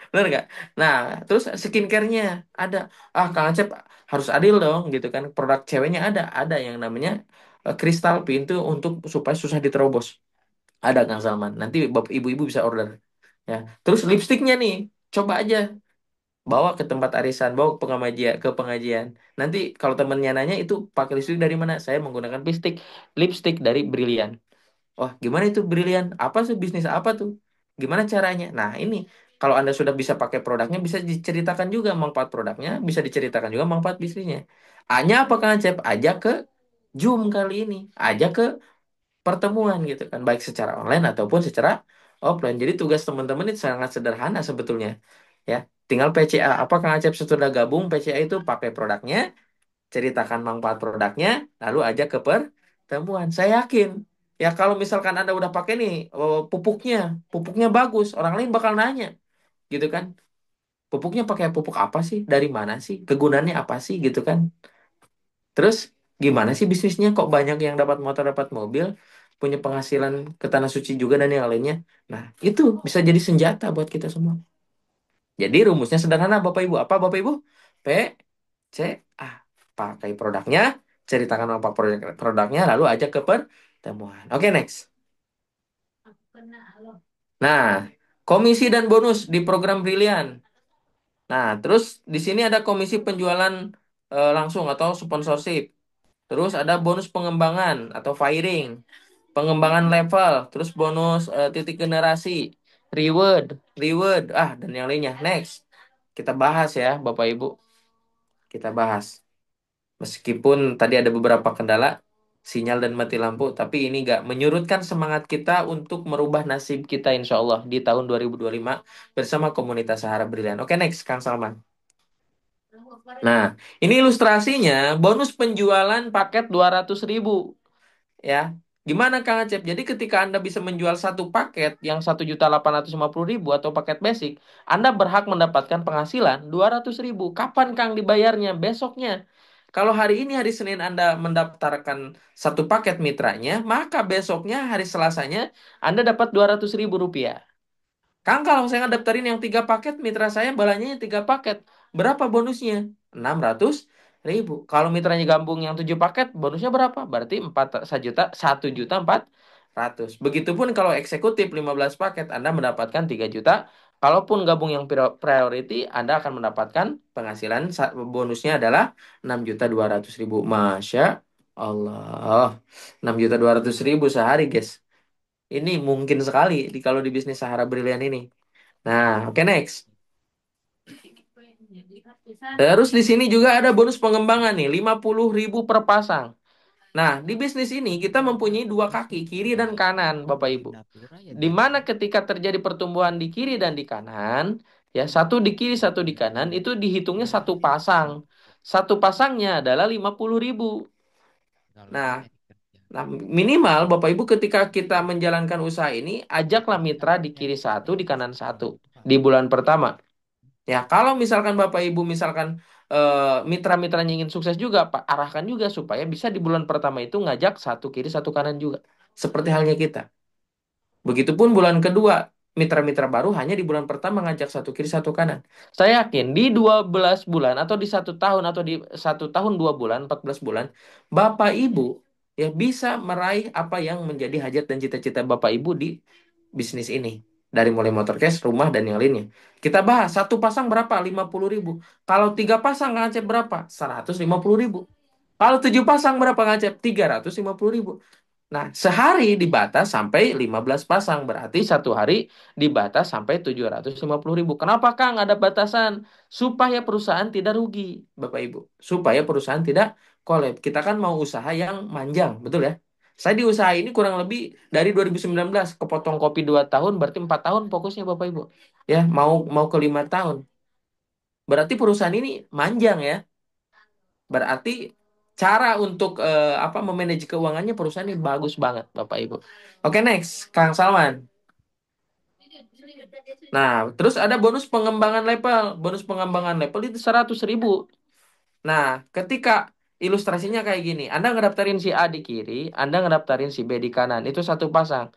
Bener nggak? Nah, terus skincare-nya ada. Ah, Kang Acep harus adil dong, gitu kan. Produk ceweknya ada yang namanya Crystal Pin itu untuk supaya susah diterobos. Ada Kang Salman. Nanti bapak ibu-ibu bisa order. Ya. Terus lipstiknya nih, coba aja bawa ke tempat arisan, bawa ke pengajian. Nanti kalau temennya nanya itu pakai lipstik dari mana? Saya menggunakan lipstik dari Brilliant. Wah, gimana itu brilian? Apa sih bisnis apa tuh? Gimana caranya? Nah, ini kalau Anda sudah bisa pakai produknya, bisa diceritakan juga manfaat produknya, bisa diceritakan juga manfaat bisnisnya. Hanya apa Kang Acep? Ajak ke Zoom kali ini, ajak ke pertemuan gitu kan, baik secara online ataupun secara offline. Jadi tugas teman-teman itu sangat sederhana sebetulnya. Ya, tinggal PCA. Apa Kang Acep sudah gabung PCA itu pakai produknya, ceritakan manfaat produknya, lalu ajak ke pertemuan. Saya yakin, ya kalau misalkan Anda udah pakai nih pupuknya bagus, orang lain bakal nanya, gitu kan? Pupuknya pakai pupuk apa sih? Dari mana sih? Kegunaannya apa sih? Gitu kan? Terus gimana sih bisnisnya? Kok banyak yang dapat motor, dapat mobil, punya penghasilan ke tanah suci juga dan yang lainnya? Nah, itu bisa jadi senjata buat kita semua. Jadi rumusnya sederhana, Bapak Ibu. Apa Bapak Ibu? P C A. Pakai produknya, ceritakan apa produknya, lalu ajak ke pertemuan. Oke, next. Nah, komisi dan bonus di program Brilian. Nah, terus di sini ada komisi penjualan langsung atau sponsorship. Terus ada bonus pengembangan atau firing, pengembangan level, terus bonus titik generasi, reward, reward, dan yang lainnya. Next, kita bahas ya, Bapak Ibu. Kita bahas. Meskipun tadi ada beberapa kendala, sinyal dan mati lampu, tapi ini nggak menyurutkan semangat kita untuk merubah nasib kita insya Allah di tahun 2025 bersama komunitas Sahara Brilian. Oke, next, Kang Salman. Nah, ini ilustrasinya bonus penjualan paket 200.000 ya. Gimana Kang Acep? Jadi ketika Anda bisa menjual satu paket yang 1.850.000 atau paket basic, Anda berhak mendapatkan penghasilan 200.000. Kapan Kang dibayarnya? Besoknya. Kalau hari ini hari Senin Anda mendaftarkan satu paket mitranya, maka besoknya hari Selasanya Anda dapat 200.000 rupiah. Kang, kalau saya ngedaftarin yang 3 paket, mitra saya balanya yang 3 paket. Berapa bonusnya? 600.000. Kalau mitranya gabung yang 7 paket, bonusnya berapa? Berarti 1.400.000. Begitupun kalau eksekutif 15 paket, Anda mendapatkan 3 juta. Kalaupun gabung yang priority, Anda akan mendapatkan penghasilan bonusnya adalah 6.200.000. Masya Allah. 6.200.000 sehari, guys. Ini mungkin sekali kalau di bisnis Sahara Brilian ini. Nah, oke, next. Terus di sini juga ada bonus pengembangan nih, 50.000 per pasang. Nah, di bisnis ini kita mempunyai 2 kaki, kiri dan kanan, Bapak Ibu. Di mana ketika terjadi pertumbuhan di kiri dan di kanan, ya satu di kiri, satu di kanan, itu dihitungnya satu pasang. Satu pasangnya adalah 50.000. Nah, minimal Bapak Ibu ketika kita menjalankan usaha ini, ajaklah mitra di kiri satu, di kanan satu di bulan pertama. Ya, kalau misalkan Bapak Ibu misalkan mitra-mitranya ingin sukses juga, Pak, arahkan juga supaya bisa di bulan pertama itu ngajak satu kiri, satu kanan juga. Seperti halnya kita. Begitupun bulan kedua, mitra-mitra baru hanya di bulan pertama ngajak satu kiri, satu kanan. Saya yakin di 12 bulan atau di 1 tahun atau di 1 tahun 2 bulan, 14 bulan, Bapak Ibu ya bisa meraih apa yang menjadi hajat dan cita-cita Bapak Ibu di bisnis ini. Dari mulai motor cash, rumah, dan yang lainnya. Kita bahas, satu pasang berapa? 50.000. Kalau 3 pasang ngacep berapa? 150.000. Kalau 7 pasang berapa ngacep? 350.000. Nah, sehari dibatas sampai 15 pasang. Berarti satu hari dibatas sampai 750.000. Kenapa, Kang? Ada batasan. Supaya perusahaan tidak rugi, Bapak Ibu. Supaya perusahaan tidak collab. Kita kan mau usaha yang manjang, betul ya? Saya di usaha ini kurang lebih dari 2019. Kepotong kopi 2 tahun, berarti 4 tahun fokusnya, Bapak Ibu. Ya, mau ke 5 tahun. Berarti perusahaan ini manjang ya. Berarti cara untuk apa memanage keuangannya perusahaan ini bagus banget, Bapak Ibu. Oke, next, Kang Salman. Nah, terus ada bonus pengembangan level. Bonus pengembangan level itu 100.000. Nah, ketika ilustrasinya kayak gini, Anda ngedaftarin si A di kiri, Anda ngedaftarin si B di kanan. Itu satu pasang.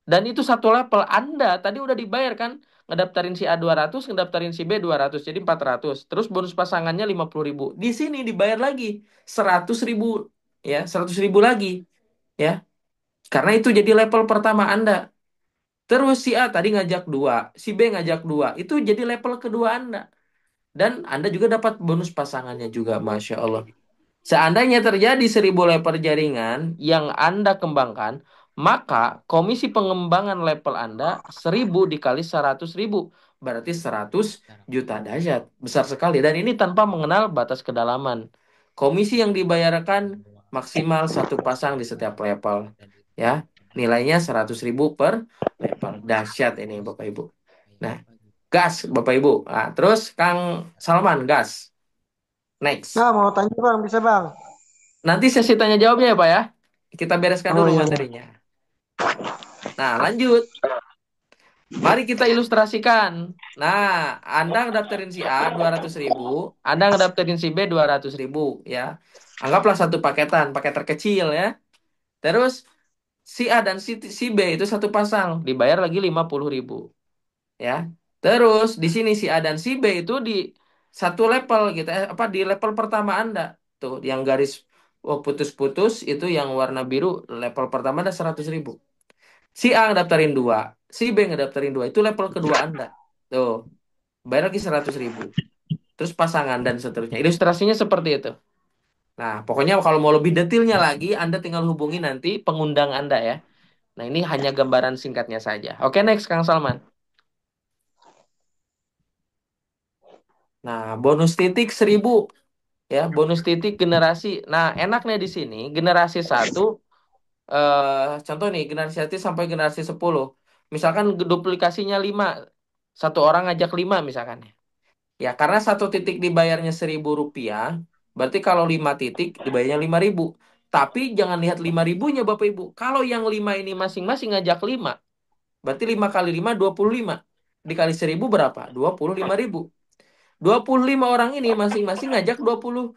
Dan itu satu level. Anda tadi udah dibayar kan? Ngedaftarin si A 200, ngedaftarin si B 200. Jadi 400. Terus bonus pasangannya 50.000. Di sini dibayar lagi 100.000. Ya, 100.000 lagi. Ya, karena itu jadi level pertama Anda. Terus si A tadi ngajak 2. Si B ngajak 2. Itu jadi level kedua Anda. Dan Anda juga dapat bonus pasangannya juga. Masya Allah. Seandainya terjadi 1.000 level jaringan yang Anda kembangkan, maka komisi pengembangan level Anda 1.000 dikali 100.000. Berarti 100 juta dahsyat. Besar sekali. Dan ini tanpa mengenal batas kedalaman. Komisi yang dibayarkan maksimal satu pasang di setiap level. Ya, nilainya 100.000 per level. Dahsyat ini Bapak Ibu. Nah, gas Bapak Ibu. Nah, terus Kang Salman, gas. Next. Nah, mau tanya bang, bisa bang? Nanti sesi tanya jawabnya ya Pak ya. Kita bereskan Oh dulu iya, iya. materinya. Nah, lanjut. Mari kita ilustrasikan. Nah, Anda ngedaftarin si A 200.000, Anda ngedaftarin si B 200.000 ya. Anggaplah satu paketan, paket terkecil ya. Terus si A dan si B itu satu pasang, dibayar lagi 50.000 ya. Terus di sini si A dan si B itu di satu level gitu, apa di level pertama Anda. Tuh, yang garis putus-putus itu yang warna biru level pertama ada 100.000. Si A ngedaftarin 2, si B ngedaftarin 2, itu level kedua Anda. Tuh, bayar lagi 100.000. Terus pasangan dan seterusnya. Ilustrasinya seperti itu. Nah, pokoknya kalau mau lebih detailnya lagi, Anda tinggal hubungi nanti pengundang Anda ya. Nah, ini hanya gambaran singkatnya saja. Oke, next, Kang Salman. Nah, bonus titik 1.000 ya, bonus titik generasi. Nah, enaknya di sini generasi satu, contoh nih generasi 1 sampai generasi 10. Misalkan duplikasinya 5, satu orang ngajak 5 misalkan. Ya, karena satu titik dibayarnya 1.000 rupiah, berarti kalau 5 titik dibayarnya 5.000. Tapi jangan lihat 5.000-nya Bapak Ibu. Kalau yang 5 ini masing-masing ngajak 5, berarti 5 kali 5 25. Dikali 1.000 berapa? 25.000. 25 orang ini masing-masing ngajak 25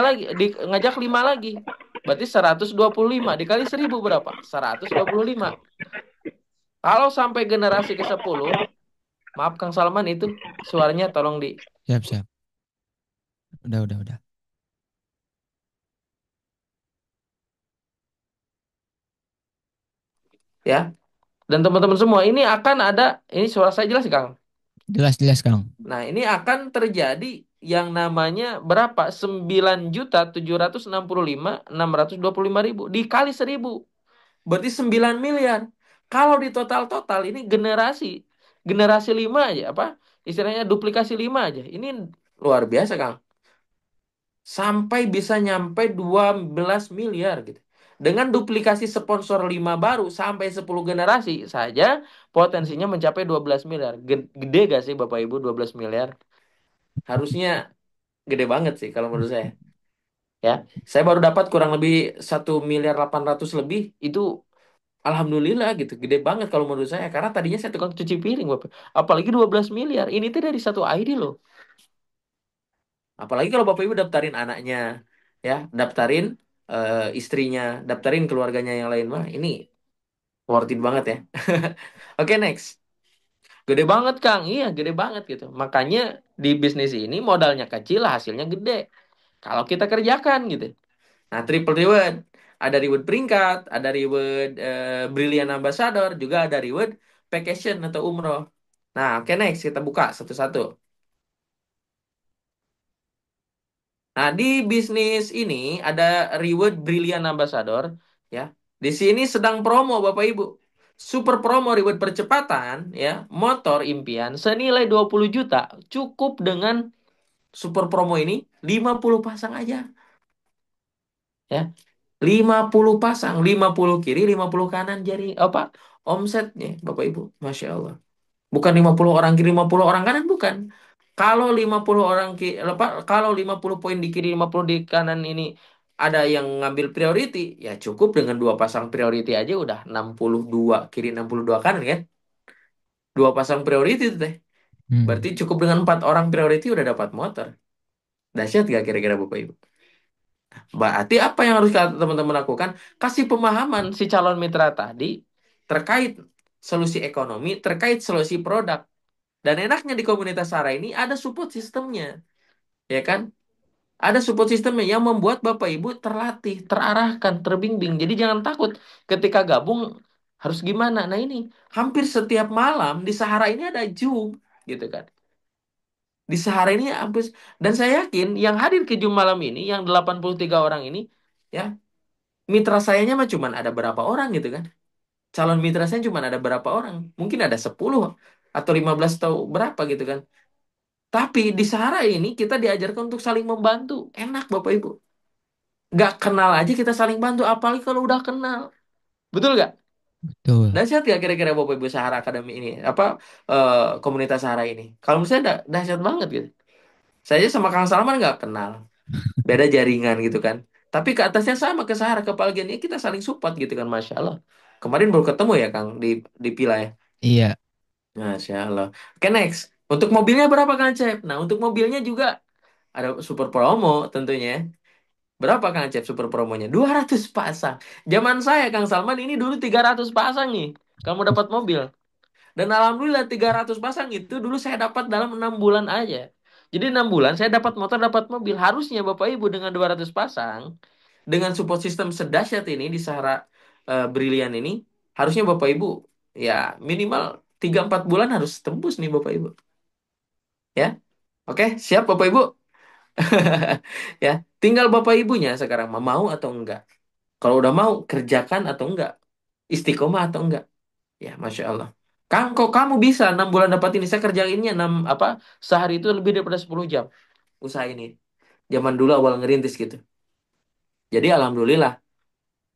lagi, ngajak 5 lagi. Berarti 125 dikali 1.000 berapa? 125. Kalau sampai generasi ke-10, maaf Kang Salman itu suaranya tolong di Siap, siap. Udah. ya. Dan teman-teman semua, ini akan ada, ini suara saya jelas Kang. Jelas, Kang. Nah, ini akan terjadi yang namanya berapa? 9.765.625.000 dikali 1.000. Berarti 9 miliar. Kalau di total-total ini generasi 5 aja apa? Istilahnya duplikasi 5 aja. Ini luar biasa, Kang. Sampai bisa nyampe 12 miliar gitu. Dengan duplikasi sponsor 5 baru sampai 10 generasi saja potensinya mencapai 12 miliar. Gede gak sih Bapak Ibu 12 miliar? Harusnya gede banget sih kalau menurut saya. Ya, saya baru dapat kurang lebih 1.800.000 lebih itu. Alhamdulillah gitu, gede banget kalau menurut saya. Karena tadinya saya tukang cuci piring, Bapak. Apalagi 12 miliar. Ini tuh dari satu ID loh. Apalagi kalau Bapak Ibu daftarin anaknya, ya, daftarin istrinya, daftarin keluarganya yang lain. Mah, ini worth it banget ya. Oke, next. Gede banget, Kang. Iya, gede banget gitu. Makanya di bisnis ini modalnya kecil, hasilnya gede. Kalau kita kerjakan gitu. Nah, triple reward. Ada reward peringkat, ada reward Brilliant Ambassador, juga ada reward vacation atau umroh. Nah, oke next kita buka satu-satu. Nah, di bisnis ini ada reward Brilliant Ambassador, ya. Di sini sedang promo Bapak Ibu. Super promo ribet percepatan ya, motor impian senilai 20 juta cukup dengan super promo ini 50 pasang aja ya. 50 pasang, 50 kiri, 50 kanan jari apa? Omsetnya Bapak Ibu. Masya Allah. Bukan 50 orang kiri, 50 orang kanan, bukan. Kalau 50 orang apa, kalau 50 poin di kiri, 50 di kanan ini ada yang ngambil priority, ya cukup dengan dua pasang priority aja udah 62 kiri, 62 kanan kan? Dua pasang priority itu teh. Berarti Hmm, cukup dengan empat orang priority udah dapat motor. Dahsyat gak kira-kira Bapak Ibu? Berarti apa yang harus teman-teman lakukan? Kasih pemahaman si calon mitra tadi terkait solusi ekonomi, terkait solusi produk. Dan enaknya di komunitas Sarah ini ada support sistemnya, ya kan? Ada support sistemnya yang membuat Bapak Ibu terlatih, terarahkan, terbimbing. Jadi jangan takut ketika gabung harus gimana. Nah ini hampir setiap malam di Sahara ini ada Zoom, gitu kan? Di Sahara ini hampir dan saya yakin yang hadir ke Zoom malam ini yang 83 orang ini ya, mitra sayanya mah cuman ada berapa orang gitu kan? Calon mitra saya cuma ada berapa orang? Mungkin ada 10 atau 15 atau berapa gitu kan? Tapi di Sahara ini kita diajarkan untuk saling membantu. Enak Bapak Ibu. Gak kenal aja kita saling bantu. Apalagi kalau udah kenal. Betul gak? betul. Dahsyat gak kira-kira Bapak Ibu Sahara Academy ini? Apa komunitas Sahara ini? Kalau menurut saya dahsyat banget gitu. Saya aja sama Kang Salman gak kenal. Beda jaringan gitu kan. Tapi ke atasnya sama ke Sahara. Kebahagiaannya kita saling support gitu kan. Masya Allah. Kemarin baru ketemu ya Kang di Pila ya. Iya, Masya Allah. Oke next. Untuk mobilnya berapa Kang Cep? Nah untuk mobilnya juga ada super promo tentunya. Berapa Kang Acep super promonya? 200 pasang. Zaman saya Kang Salman ini dulu 300 pasang nih. Kamu dapat mobil. Dan alhamdulillah 300 pasang itu dulu saya dapat dalam 6 bulan aja. Jadi 6 bulan saya dapat motor, dapat mobil. Harusnya Bapak Ibu dengan 200 pasang, dengan support system sedahsyat ini di Sahara Brilian ini, harusnya Bapak Ibu ya minimal 3-4 bulan harus tembus nih Bapak Ibu. Ya, oke, siap Bapak Ibu? Ya, tinggal Bapak Ibunya sekarang mau atau enggak. Kalau udah mau, kerjakan atau enggak? Istiqomah atau enggak? Ya, Masya Allah. Kang, kok kamu bisa 6 bulan dapat ini? Saya kerjainnya 6, apa, sehari itu lebih daripada 10 jam. Usaha ini. Zaman dulu awal ngerintis gitu. Jadi, Alhamdulillah.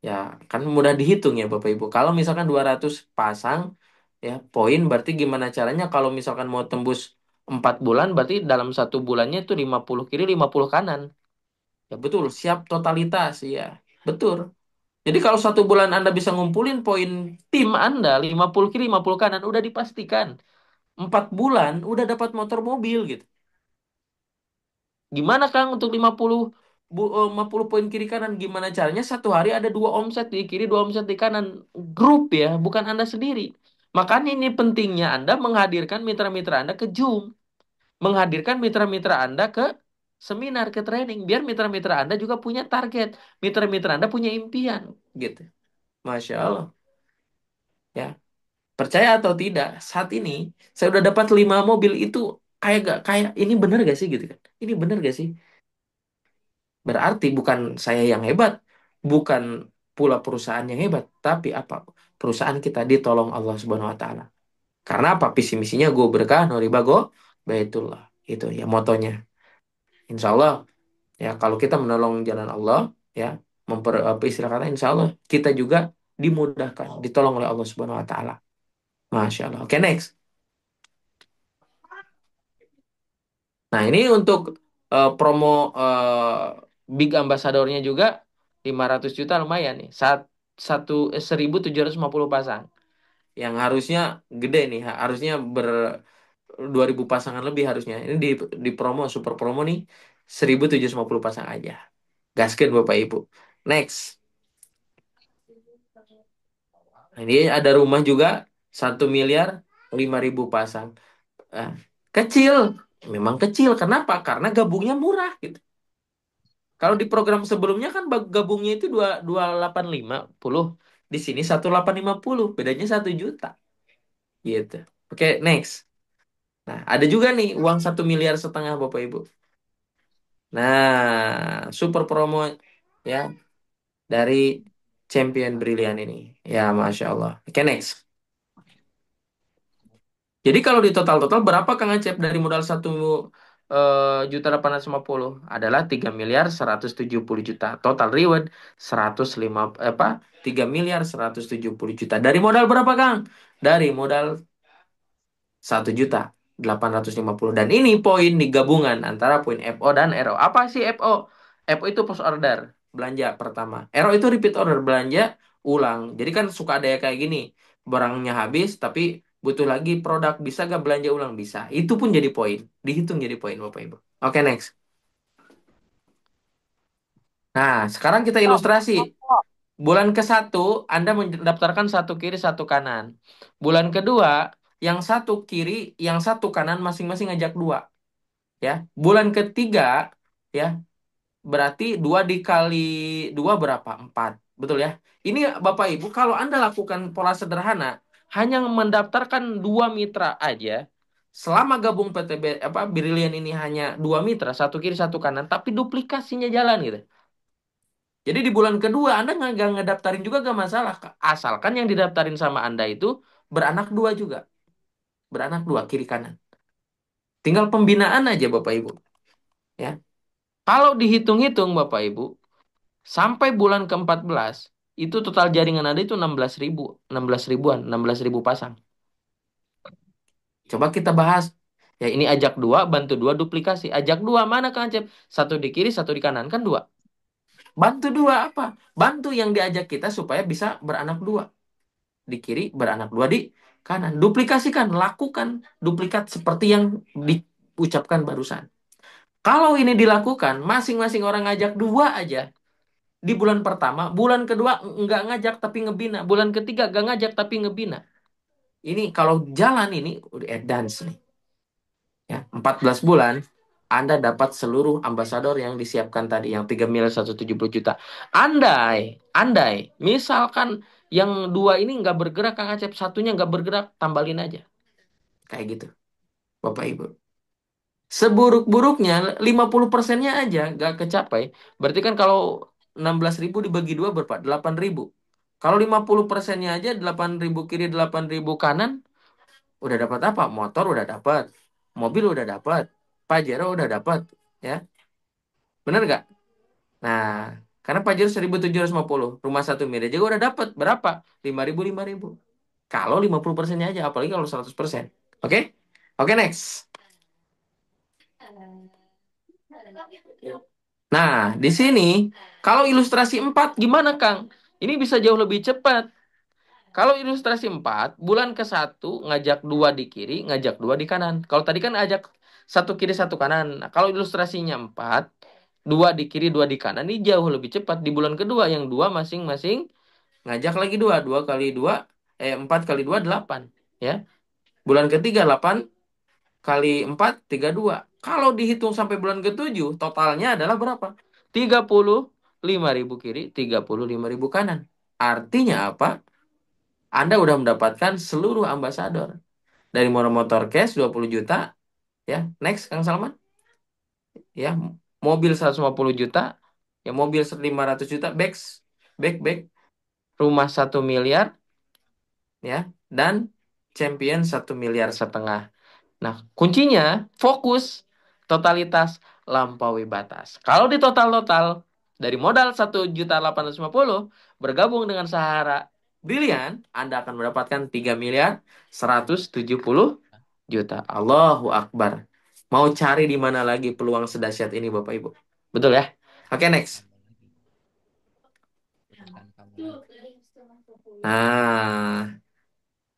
Ya, kan mudah dihitung ya Bapak Ibu. Kalau misalkan 200 pasang, ya, poin berarti gimana caranya kalau misalkan mau tembus 4 bulan, berarti dalam satu bulannya itu 50 kiri, 50 kanan. Ya, betul. Siap totalitas, ya. Betul. Jadi kalau satu bulan Anda bisa ngumpulin poin tim Anda 50 kiri 50 kanan udah dipastikan 4 bulan udah dapat motor mobil gitu. Gimana Kang untuk 50 poin kiri kanan gimana caranya satu hari ada dua omset di kiri dua omset di kanan grup ya bukan Anda sendiri. Makanya ini pentingnya Anda menghadirkan mitra-mitra Anda ke Zoom, menghadirkan mitra-mitra Anda ke seminar ke training biar mitra-mitra Anda juga punya target, mitra-mitra Anda punya impian gitu. Masya Allah. Ya. Percaya atau tidak, saat ini saya udah dapat 5 mobil itu kayak gak kayak ini bener gak sih gitu kan? Ini bener gak sih? Berarti bukan saya yang hebat, bukan pula perusahaan yang hebat, tapi apa? Perusahaan kita ditolong Allah Subhanahu Wa Taala. Karena apa? Visi misinya gue berkah, noriba go, baitullah. Itu ya motonya. Insya Allah ya kalau kita menolong jalan Allah ya apa istilah kata Insya Allah kita juga dimudahkan, ditolong oleh Allah Subhanahu Wa Taala. Masya Allah. Oke next. Nah, ini untuk promo Big Ambassador-nya juga 500 juta lumayan nih. 1.750 pasang. Yang harusnya gede nih, harusnya 2.000 pasangan lebih harusnya. Ini di promo super promo nih 1.750 pasang aja. Gaskeun Bapak Ibu. Next. Nah, ini ada rumah juga 1.005.000 pasang. Ah, kecil. Memang kecil. Kenapa? Karena gabungnya murah gitu. Kalau di program sebelumnya kan gabungnya itu 2.850. Di sini 1.850. Bedanya 1 juta. Gitu. Oke, next. Nah, ada juga nih uang 1,5 miliar Bapak Ibu. Nah, super promo ya dari champion brilian ini. Ya, Masya Allah. Oke, next. Jadi kalau di total-total berapa Kang Acep dari modal 1.850 adalah 3.170 juta. Total reward 105 apa? 3.170 juta. Dari modal berapa Kang? Dari modal 1.850. Dan ini poin di gabungan antara poin FO dan RO. Apa sih FO? FO itu post order, belanja pertama. RO itu repeat order, belanja ulang. Jadi kan suka ada ya kayak gini. Barangnya habis tapi butuh lagi produk. Bisa gak belanja ulang? Bisa. Itu pun jadi poin. Dihitung jadi poin Bapak Ibu. Oke, next. Nah, sekarang kita ilustrasi. Bulan ke-1, Anda mendaftarkan satu kiri, satu kanan. Bulan kedua, yang satu kiri, yang satu kanan masing-masing ngajak dua. Ya, bulan ketiga, ya, berarti 2 dikali 2 berapa? 4. Betul ya? Ini Bapak Ibu, kalau Anda lakukan pola sederhana, hanya mendaftarkan 2 mitra aja, selama gabung PTB, apa, Brilian ini hanya 2 mitra, satu kiri, satu kanan, tapi duplikasinya jalan gitu. Jadi di bulan kedua Anda nggak ngedaftarin juga gak masalah. Asalkan yang didaftarin sama Anda itu beranak dua juga. Beranak dua, kiri kanan. Tinggal pembinaan aja Bapak Ibu. Ya. Kalau dihitung-hitung Bapak Ibu, sampai bulan ke-14, itu total jaringan Anda itu 16.000. 16 ribuan, 16 ribu pasang. Coba kita bahas. Ya ini ajak dua, bantu dua, duplikasi. Ajak dua mana Kang Acep? Satu di kiri, satu di kanan. Kan dua. Bantu dua apa? Bantu yang diajak kita supaya bisa beranak dua. Di kiri, beranak dua di kanan. Duplikasikan, lakukan duplikat seperti yang diucapkan barusan. Kalau ini dilakukan, masing-masing orang ngajak dua aja. Di bulan pertama, bulan kedua nggak ngajak tapi ngebina. Bulan ketiga nggak ngajak tapi ngebina. Ini kalau jalan ini udah advance nih. Ya, 14 bulan Anda dapat seluruh ambasador yang disiapkan tadi yang 3.170 juta. Andai, misalkan yang dua ini nggak bergerak, Kang Acep satunya nggak bergerak, tambalin aja. Kayak gitu, Bapak Ibu. Seburuk-buruknya 50%-nya aja nggak kecapai. Berarti kan kalau 16.000 dibagi dua berapa? 8.000. Kalau 50%-nya aja 8.000 kiri, 8.000 kanan, udah dapat apa? Motor udah dapat, mobil udah dapat, Pajero udah dapat, ya. Bener nggak? Nah, karena Pajero 1.750, rumah satu miliar juga udah dapat berapa? 5.000, 5.000. Kalau 50%-nya aja, apalagi kalau 100%. Oke? Oke, next. Nah, di sini kalau ilustrasi 4 gimana, Kang? Ini bisa jauh lebih cepat. Kalau ilustrasi 4, bulan ke-1 ngajak dua di kiri, ngajak dua di kanan. Kalau tadi kan ajak satu kiri, satu kanan. Nah, kalau ilustrasinya 4, dua di kiri, dua di kanan, ini jauh lebih cepat. Di bulan kedua, yang dua masing-masing ngajak lagi dua. Dua kali dua, 4 kali dua, 8. Ya. Bulan ketiga, 8 kali 4, 32. Kalau dihitung sampai bulan ke-7, totalnya adalah berapa? 35.000 kiri, 35.000 kanan. Artinya apa? Anda udah mendapatkan seluruh ambasador. Dari motor cash 20 juta, ya. Next, Kang Salman. Ya, mobil 150 juta, ya mobil 500 juta, back, rumah 1 miliar, ya, dan champion 1,5 miliar. Nah, kuncinya fokus, totalitas, lampaui batas. Kalau di total-total dari modal 1.850 bergabung dengan Sahara Brilian, Anda akan mendapatkan 3.170 juta. Allahu Akbar. Mau cari di mana lagi peluang sedahsyat ini Bapak Ibu? Betul ya? Oke, next. Nah,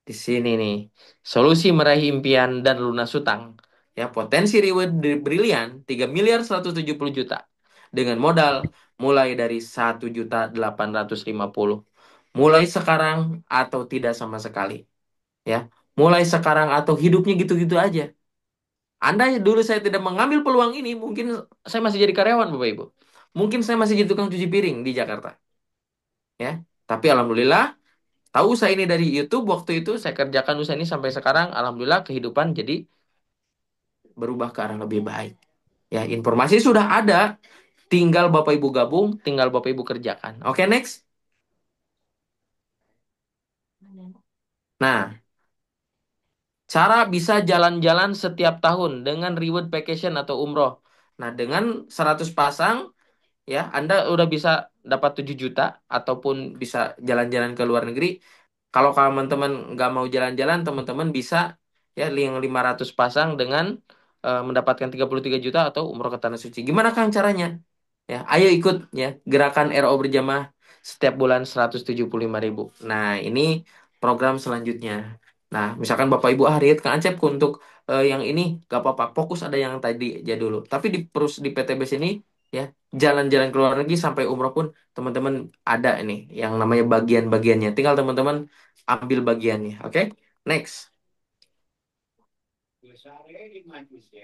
di sini nih, solusi meraih impian dan lunas hutang. Ya, potensi reward brilian 3.170 juta dengan modal mulai dari 1.850. Mulai sekarang atau tidak sama sekali. Ya, mulai sekarang atau hidupnya gitu-gitu aja. Andai dulu saya tidak mengambil peluang ini, mungkin saya masih jadi karyawan, Bapak Ibu. Mungkin saya masih jadi tukang cuci piring di Jakarta. Ya, tapi alhamdulillah tahu usaha ini dari YouTube waktu itu saya kerjakan usaha ini sampai sekarang. Alhamdulillah kehidupan jadi berubah ke arah lebih baik. Ya, informasi sudah ada. Tinggal Bapak Ibu gabung, tinggal Bapak Ibu kerjakan. Oke, next. Nah, cara bisa jalan-jalan setiap tahun dengan reward vacation atau umroh. Nah, dengan 100 pasang, ya, Anda udah bisa dapat 7 juta ataupun bisa jalan-jalan ke luar negeri. Kalau teman-teman nggak mau jalan-jalan, teman-teman bisa ya yang 500 pasang dengan mendapatkan 33 juta atau umroh ke Tanah Suci. Gimana Kang caranya? Ya, ayo ikut ya gerakan RO berjamaah setiap bulan 175.000. Nah, ini program selanjutnya. Nah, misalkan Bapak Ibu Harriet Kang Acep untuk yang ini gak apa-apa, fokus ada yang tadi aja dulu. Tapi di PTB sini ya jalan-jalan ke luar negeri sampai umroh pun teman-teman ada ini yang namanya bagian-bagiannya. Tinggal teman-teman ambil bagiannya. Oke? Next.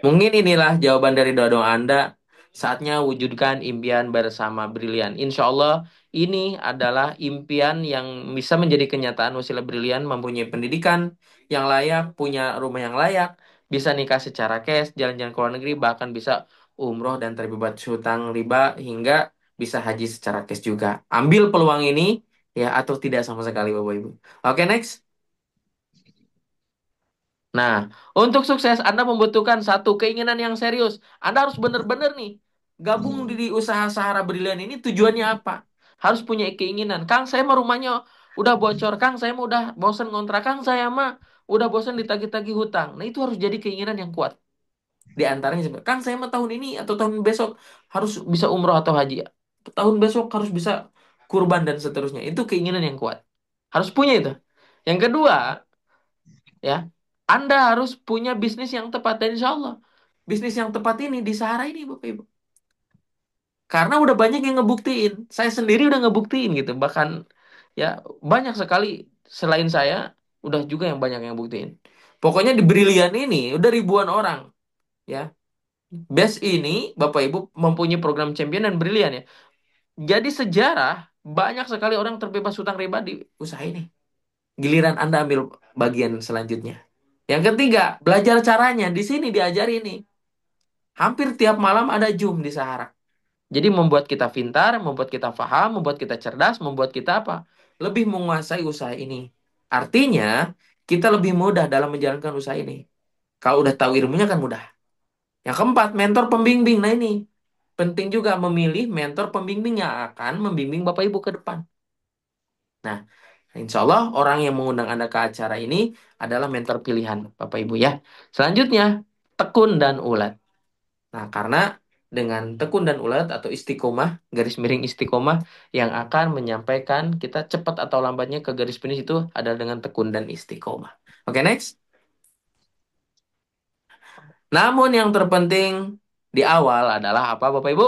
Mungkin inilah jawaban dari doa-doa Anda. Saatnya wujudkan impian bersama Brilian. Insya Allah ini adalah impian yang bisa menjadi kenyataan Wasilah Brilian mempunyai pendidikan yang layak, punya rumah yang layak, bisa nikah secara cash, jalan-jalan ke luar negeri, bahkan bisa umroh dan terbebas hutang riba hingga bisa haji secara cash juga. Ambil peluang ini ya atau tidak sama sekali Bapak Ibu. Oke, next. Nah, untuk sukses Anda membutuhkan satu keinginan yang serius. Anda harus benar-benar nih gabung di usaha Sahara Brilian ini tujuannya apa? Harus punya keinginan. Kang, saya mah rumahnya udah bocor. Kang, saya mah udah bosen ngontrak. Kang, saya mah udah bosen ditagih-tagih hutang. Nah, itu harus jadi keinginan yang kuat. Di antaranya seperti, Kang, saya mah tahun ini atau tahun besok harus bisa umroh atau haji. Tahun besok harus bisa kurban dan seterusnya. Itu keinginan yang kuat. Harus punya itu. Yang kedua, ya, Anda harus punya bisnis yang tepat dan insya Allah bisnis yang tepat ini di Sahara ini Bapak Ibu. Karena udah banyak yang ngebuktiin. Saya sendiri udah ngebuktiin gitu. Bahkan ya banyak sekali selain saya udah juga yang banyak yang buktiin. Pokoknya di Brilian ini udah ribuan orang ya. Best ini Bapak Ibu mempunyai program champion dan Brilian ya. Jadi sejarah banyak sekali orang terbebas hutang riba di usaha ini. Giliran Anda ambil bagian selanjutnya. Yang ketiga, belajar caranya. Di sini diajari nih. Hampir tiap malam ada Zoom di Sahara. Jadi membuat kita pintar, membuat kita paham, membuat kita cerdas, membuat kita apa? Lebih menguasai usaha ini. Artinya, kita lebih mudah dalam menjalankan usaha ini. Kalau udah tahu ilmunya kan mudah. Yang keempat, mentor pembimbing. Nah ini, penting juga memilih mentor pembimbing yang akan membimbing Bapak Ibu ke depan. Nah, insya Allah orang yang mengundang Anda ke acara ini adalah mentor pilihan Bapak Ibu ya. Selanjutnya, tekun dan ulet. Nah, karena dengan tekun dan ulet atau istiqomah, garis miring istiqomah yang akan menyampaikan kita cepat atau lambatnya ke garis finish itu adalah dengan tekun dan istiqomah. Oke, next. Namun yang terpenting di awal adalah apa Bapak Ibu?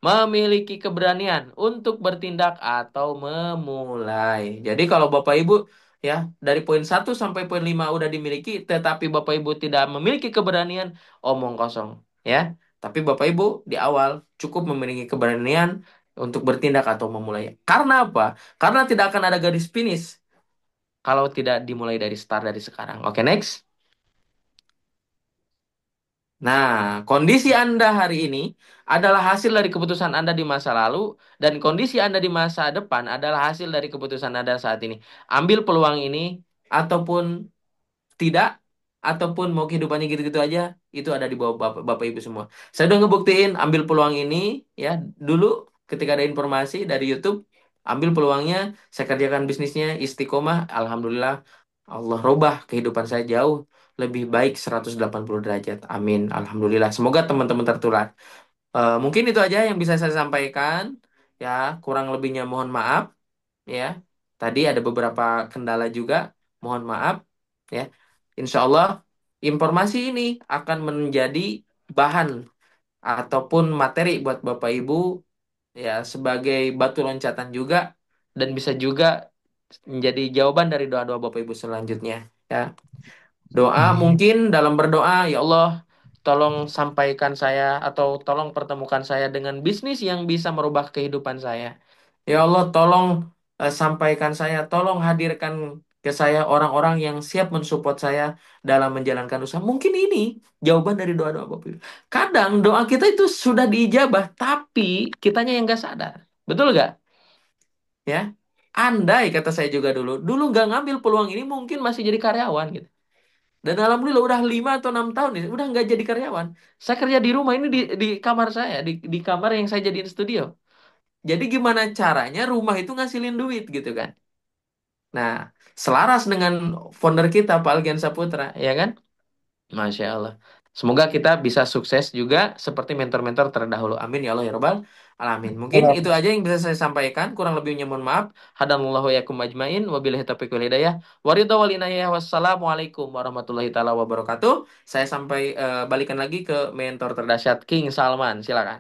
Memiliki keberanian untuk bertindak atau memulai. Jadi kalau Bapak Ibu ya dari poin 1 sampai poin 5 udah dimiliki, tetapi Bapak Ibu tidak memiliki keberanian, omong kosong ya. Tapi Bapak Ibu di awal cukup memiliki keberanian untuk bertindak atau memulai. Karena apa? Karena tidak akan ada garis finish kalau tidak dimulai dari start dari sekarang. Oke, next. Nah, kondisi Anda hari ini adalah hasil dari keputusan Anda di masa lalu, dan kondisi Anda di masa depan adalah hasil dari keputusan Anda saat ini. Ambil peluang ini, ataupun tidak, ataupun mau kehidupannya gitu-gitu aja, itu ada di bawah Bapak Ibu semua. Saya udah ngebuktiin, ambil peluang ini, ya, dulu ketika ada informasi dari YouTube, ambil peluangnya, saya kerjakan bisnisnya, istiqomah, Alhamdulillah, Allah robah kehidupan saya jauh lebih baik 180 derajat. Amin. Alhamdulillah. Semoga teman-teman tertular. Mungkin itu aja yang bisa saya sampaikan. Ya, kurang lebihnya mohon maaf. Ya, tadi ada beberapa kendala juga. Mohon maaf. Ya, Insya Allah informasi ini akan menjadi bahan ataupun materi buat Bapak Ibu ya sebagai batu loncatan juga dan bisa juga menjadi jawaban dari doa-doa Bapak Ibu selanjutnya. Ya. Doa Amin. mungkin dalam berdoa, ya Allah, tolong sampaikan saya atau tolong pertemukan saya dengan bisnis yang bisa merubah kehidupan saya. Ya Allah, tolong sampaikan saya, tolong hadirkan ke saya orang-orang yang siap mensupport saya dalam menjalankan usaha. Mungkin ini jawaban dari doa-doa Bapak Ibu. Kadang doa kita itu sudah diijabah, tapi kitanya yang nggak sadar. Betul nggak? Ya. Andai kata saya juga dulu nggak ngambil peluang ini mungkin masih jadi karyawan gitu. Dan alhamdulillah udah 5 atau 6 tahun nih, udah nggak jadi karyawan. Saya kerja di rumah ini di kamar saya, di kamar yang saya jadiin studio. Jadi gimana caranya rumah itu ngasilin duit gitu kan. Nah, selaras dengan founder kita Pak Algian Saputra, ya kan? Masya Allah. Semoga kita bisa sukses juga seperti mentor-mentor terdahulu. Amin ya Allah ya Rabbal Alamin. Mungkin itu aja yang bisa saya sampaikan. Kurang lebihnya mohon maaf. Hadanallahu wa yakum ajmain. Wabillahi taufiq wal hidayah. Waridha wal inayah. Wassalamualaikum warahmatullahi taala wabarakatuh. Saya sampai balikan lagi ke mentor terdahsyat King Salman. Silakan.